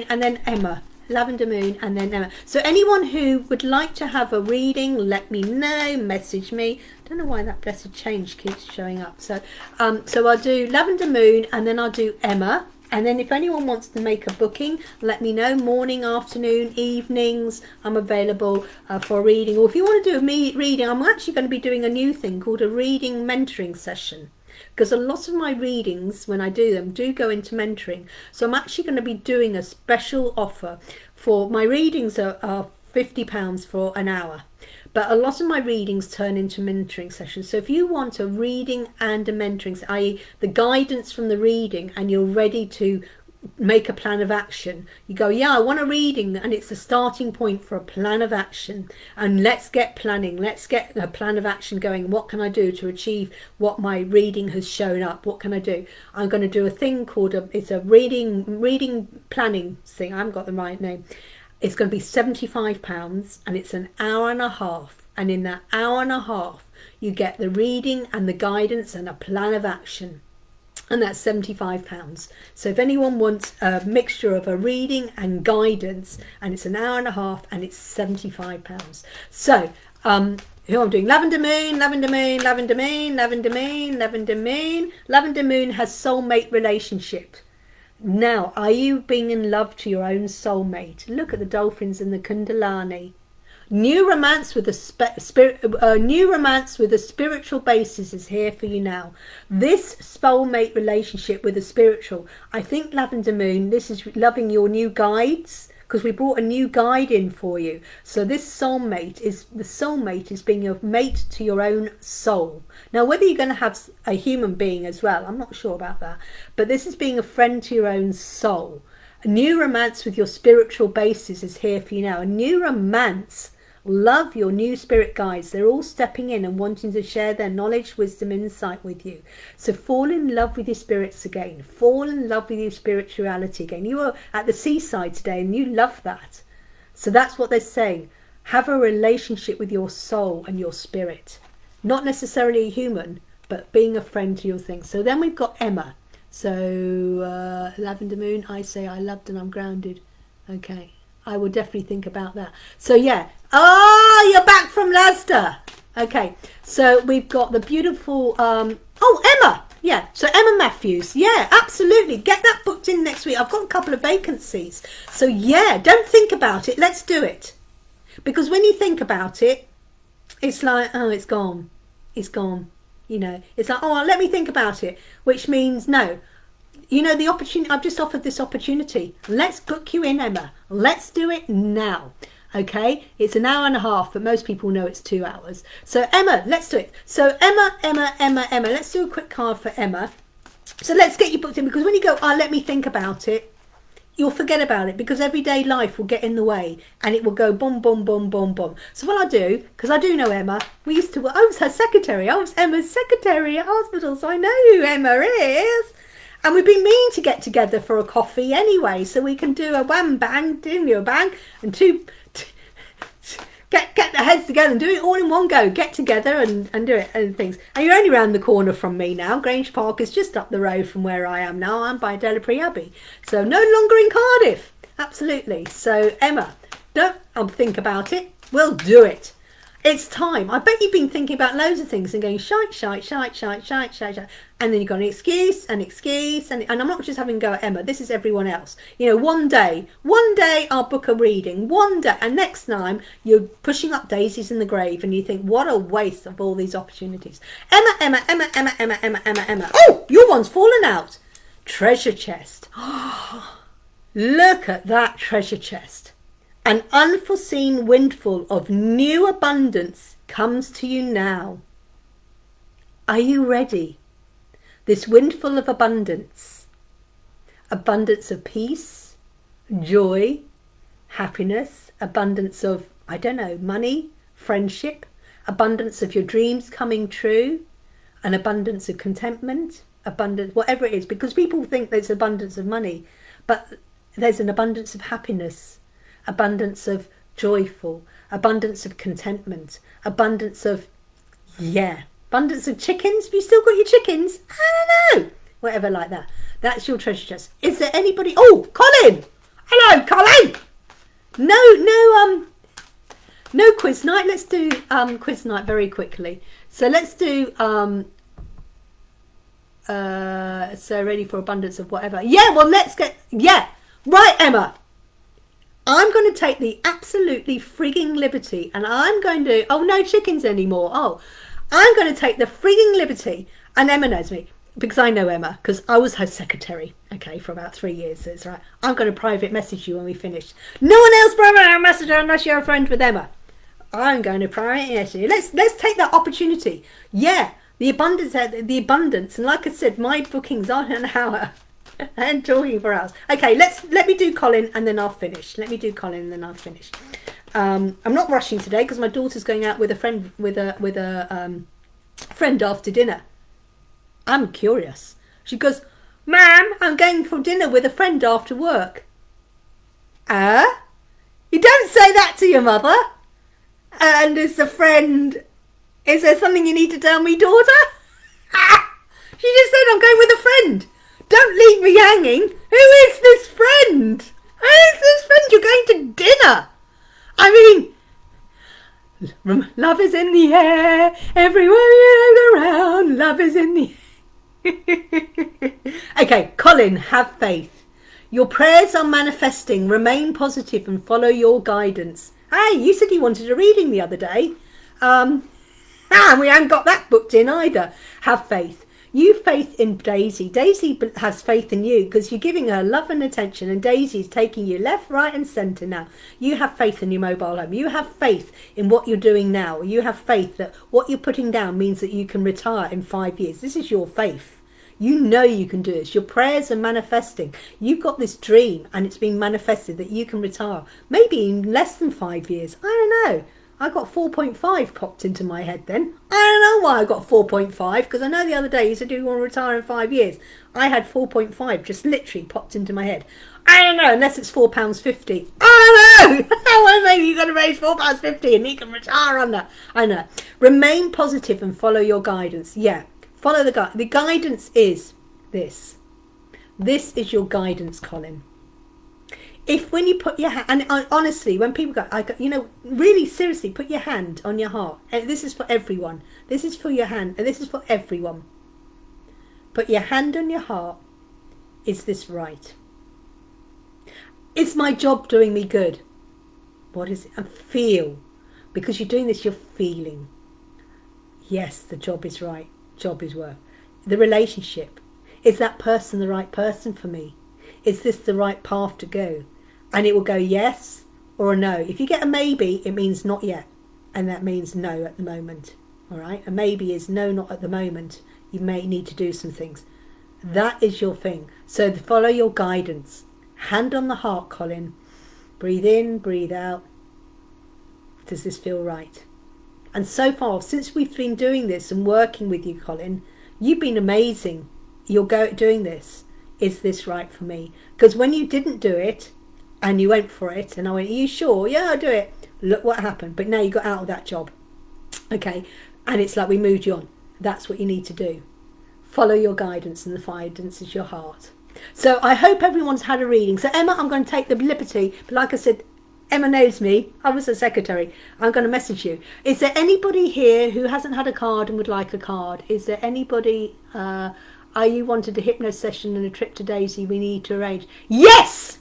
and then Emma. Lavender Moon, and then Emma. So anyone who would like to have a reading, let me know. Message me. I don't know why that blessed change keeps showing up. So I'll do Lavender Moon, and then I'll do Emma. And then if anyone wants to make a booking, let me know. Morning, afternoon, evenings, I'm available for a reading. Or if you want to do a reading, I'm actually going to be doing a new thing called a reading mentoring session. Because a lot of my readings, when I do them, do go into mentoring. So I'm actually going to be doing a special offer for my readings are £50 for an hour. But a lot of my readings turn into mentoring sessions. So if you want a reading and a mentoring, i.e. the guidance from the reading, and you're ready to make a plan of action, you go, yeah, I want a reading, and it's a starting point for a plan of action. And let's get planning. Let's get a plan of action going. What can I do to achieve what my reading has shown up? What can I do? I'm going to do a thing called it's a reading planning thing. I haven't got the right name. It's going to be £75, and it's an hour and a half. And in that hour and a half, you get the reading and the guidance and a plan of action. And that's £75. So if anyone wants a mixture of a reading and guidance, and it's an hour and a half, and it's £75. So, who I'm doing? Lavender Moon. Lavender Moon has soulmate relationship. Now, are you being in love to your own soulmate? Look at the dolphins and the Kundalini. New romance with a spiritual basis is here for you now. This soulmate relationship with a spiritual. I think Lavender Moon, this is loving your new guides, because we brought a new guide in for you. So this soulmate is being a mate to your own soul. Now, whether you're going to have a human being as well, I'm not sure about that. But this is being a friend to your own soul. A new romance with your spiritual basis is here for you now. A new romance. Love your new spirit guides. They're all stepping in and wanting to share their knowledge, wisdom, insight with you. So fall in love with your spirits again. Fall in love with your spirituality again. You were at the seaside today and you love that. So that's what they're saying. Have a relationship with your soul and your spirit. Not necessarily a human, but being a friend to your thing. So then we've got Emma. So Lavender Moon, I say I loved and I'm grounded. Okay. I will definitely think about that. So yeah. Oh, you're back from Leicester. Okay. So we've got the beautiful, Emma. Yeah. So Emma Matthews. Yeah, absolutely. Get that booked in next week. I've got a couple of vacancies. So yeah, don't think about it. Let's do it. Because when you think about it, it's like, oh, it's gone. It's gone. You know, it's like, oh, let me think about it. Which means, no. You know, the opportunity, I've just offered this opportunity. Let's book you in, Emma. Let's do it now. Okay? It's an hour and a half, but most people know it's 2 hours. So, Emma, let's do it. So, Emma. Let's do a quick card for Emma. So, let's get you booked in, because when you go, oh, let me think about it, you'll forget about it, because everyday life will get in the way and it will go boom, boom, boom, boom, boom. So what I do, because I do know Emma, I was her secretary. I was Emma's secretary at hospital, so I know who Emma is. And we've been meaning to get together for a coffee anyway, so we can do a wham bang, do a bang, and get the heads together and do it all in one go. Get together and do it and things. And you're only around the corner from me now. Grange Park is just up the road from where I am now. I'm by Delapre Abbey. So no longer in Cardiff. Absolutely. So Emma, don't think about it. We'll do it. It's time. I bet you've been thinking about loads of things and going shite. And then you've got an excuse. And I'm not just having a go at Emma. This is everyone else. You know, one day I'll book a reading. One day. And next time you're pushing up daisies in the grave and you think, what a waste of all these opportunities. Emma. Oh, your one's fallen out. Treasure chest. Look at that treasure chest. An unforeseen windfall of new abundance comes to you now. Are you ready? This windfall of abundance of peace, joy, happiness, abundance of, I don't know, money, friendship, abundance of your dreams coming true, an abundance of contentment, abundance, whatever it is, because people think there's abundance of money, but there's an abundance of happiness, abundance of joyful, abundance of contentment, abundance of chickens. Have you still got your chickens? I don't know. Whatever like that. That's your treasure chest. Is there anybody? Oh, Colin. Hello, Colin. No quiz night. Let's do quiz night very quickly. So let's do so ready for abundance of whatever. Yeah, well right, Emma. I'm going to take the absolutely frigging liberty and I'm going to, oh, no chickens anymore. Oh, I'm going to take the frigging liberty, and Emma knows me because I know Emma because I was her secretary, okay, for about 3 years. So it's right. I'm going to private message you when we finish. No one else private message her unless you're a friend with Emma. I'm going to private message you. Let's take that opportunity. Yeah, the abundance, and like I said, my bookings aren't an hour. And talking for hours. Okay, let me do Colin and then I'll finish. I'm not rushing today because my daughter's going out with a friend friend after dinner. I'm curious. She goes, Ma'am, I'm going for dinner with a friend after work. You don't say that to your mother. And is there something you need to tell me, daughter? She just said I'm going with a friend. Don't leave me hanging. Who is this friend? You're going to dinner. I mean, love is in the air. Everywhere you look around, love is in the air. Okay, Colin, have faith. Your prayers are manifesting. Remain positive and follow your guidance. Hey, you said you wanted a reading the other day. And we haven't got that booked in either. Have faith. You faith in Daisy. Daisy has faith in you because you're giving her love and attention, and Daisy's taking you left, right and centre now. You have faith in your mobile home. You have faith in what you're doing now. You have faith that what you're putting down means that you can retire in 5 years. This is your faith. You know you can do this. Your prayers are manifesting. You've got this dream and it's being manifested that you can retire. Maybe in less than 5 years. I don't know. I got 4.5 popped into my head then. I don't know why I got 4.5 because I know the other day you said you want to retire in 5 years. I had 4.5 just literally popped into my head. I don't know, unless it's £4.50. I don't know. Well, maybe you're going to raise £4.50 and you can retire on that. I know. Remain positive and follow your guidance. Yeah, follow the guidance. The guidance is this. This is your guidance, Colin. If when you put your hand, and honestly, when people go, really seriously, put your hand on your heart. And this is for everyone. This is for your hand, and this is for everyone. Put your hand on your heart. Is this right? Is my job doing me good? What is it? And feel. Because you're doing this, you're feeling. Yes, the job is right. Job is work. The relationship. Is that person the right person for me? Is this the right path to go? And it will go yes or a no. If you get a maybe, it means not yet. And that means no at the moment. All right? A maybe is no, not at the moment. You may need to do some things. That is your thing. So follow your guidance. Hand on the heart, Colin. Breathe in, breathe out. Does this feel right? And so far, since we've been doing this and working with you, Colin, you've been amazing. You're doing this. Is this right for me? Because when you didn't do it and you went for it and I went, are you sure? Yeah, I'll do it. Look what happened. But now you got out of that job. Okay. And it's like we moved you on. That's what you need to do. Follow your guidance, and the guidance is your heart. So I hope everyone's had a reading. So Emma, I'm going to take the liberty, but like I said, Emma knows me. I was a secretary. I'm going to message you. Is there anybody here who hasn't had a card and would like a card? Is there anybody, are you wanted a hypno session and a trip to Daisy we need to arrange? Yes!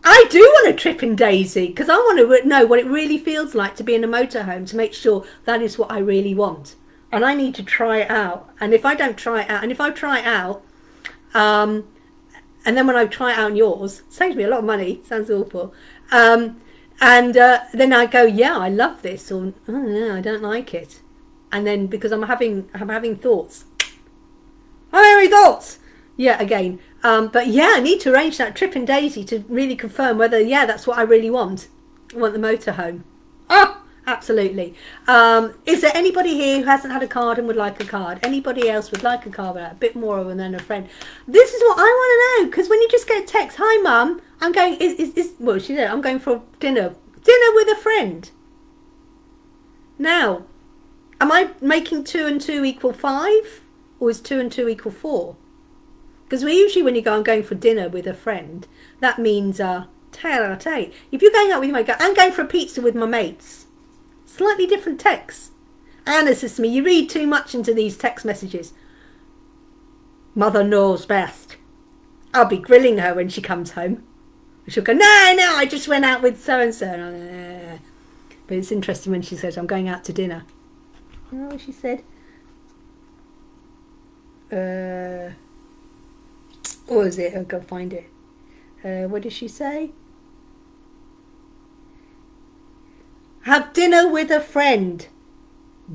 I do want a trip in Daisy because I want to know what it really feels like to be in a motorhome, to make sure that is what I really want. And I need to try it out. And if I don't try it out, and if I try it out, and then when I try it out on yours, saves me a lot of money, sounds awful, then I go, yeah, I love this, or oh, no, I don't like it. And then because I'm having thoughts. I'm having thoughts! Yeah, again. But yeah, I need to arrange that trip in Daisy to really confirm whether, yeah, that's what I really want. I want the motorhome. Oh! Absolutely. Is there anybody here who hasn't had a card and would like a card? Anybody else would like a card, a bit more of than a friend? This is what I want to know, because when you just get a text, hi mum, I'm going, well, she said, I'm going for dinner with a friend. Now, am I making 2 and 2 equal 5? Or is 2 and 2 equal 4? Because we usually, when you go, I'm going for dinner with a friend, that means, if you're going out with your mate, I'm going for a pizza with my mates. Slightly different texts. Anna says to me, you read too much into these text messages. Mother knows best. I'll be grilling her when she comes home. She'll go, no, I just went out with so-and-so. But it's interesting when she says, I'm going out to dinner. You know what she said? What was it? I'll go find it. What did she say? Have dinner with a friend.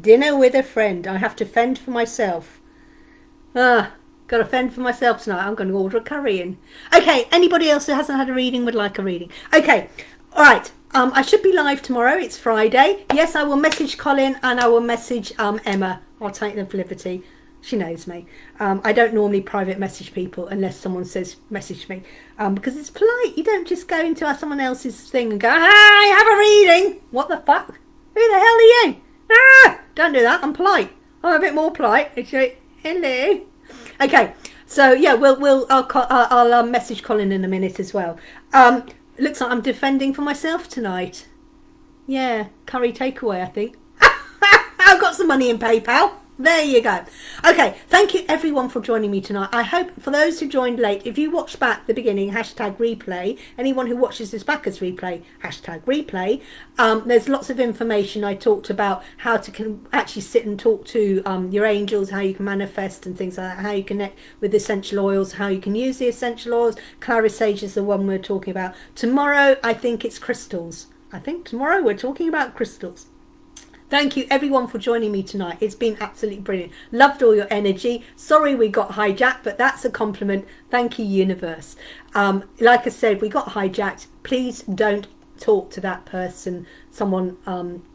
Dinner with a friend. I have to fend for myself. Got to fend for myself tonight. I'm going to order a curry in. Okay, anybody else who hasn't had a reading would like a reading? Okay, all right. I should be live tomorrow. It's Friday. Yes, I will message Colin and I will message Emma. I'll take the liberty. She knows me. I don't normally private message people unless someone says message me, because it's polite. You don't just go into someone else's thing and go, I have a reading. What the fuck? Who the hell are you? Don't do that. I'm polite. I'm a bit more polite. Hello. Okay. So yeah, I'll message Colin in a minute as well. Looks like I'm defending for myself tonight. Yeah, curry takeaway, I think. I've got some money in PayPal. There you go. Okay, thank you everyone for joining me tonight. I hope for those who joined late, if you watched back the beginning, #replay, anyone who watches this back as replay, #replay, there's lots of information. I talked about how to actually sit and talk to your angels, how you can manifest and things like that, how you connect with essential oils, how you can use the essential oils. Claris Sage is the one we're talking about. Tomorrow, I think it's crystals. I think tomorrow we're talking about crystals. Thank you everyone for joining me tonight. It's been absolutely brilliant. Loved all your energy. Sorry we got hijacked, but that's a compliment. Thank you, universe. Like I said, we got hijacked. Please don't talk to that person, someone,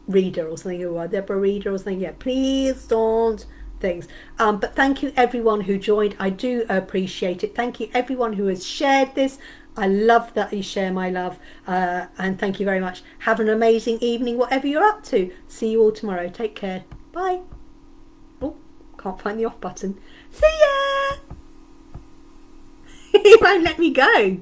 reader or something, or Deborah reader or something. Yeah, please don't things. But thank you everyone who joined. I do appreciate it. Thank you everyone who has shared this. I love that you share my love, and thank you very much. Have an amazing evening, whatever you're up to. See you all tomorrow. Take care. Bye. Oh, can't find the off button. See ya. He won't let me go.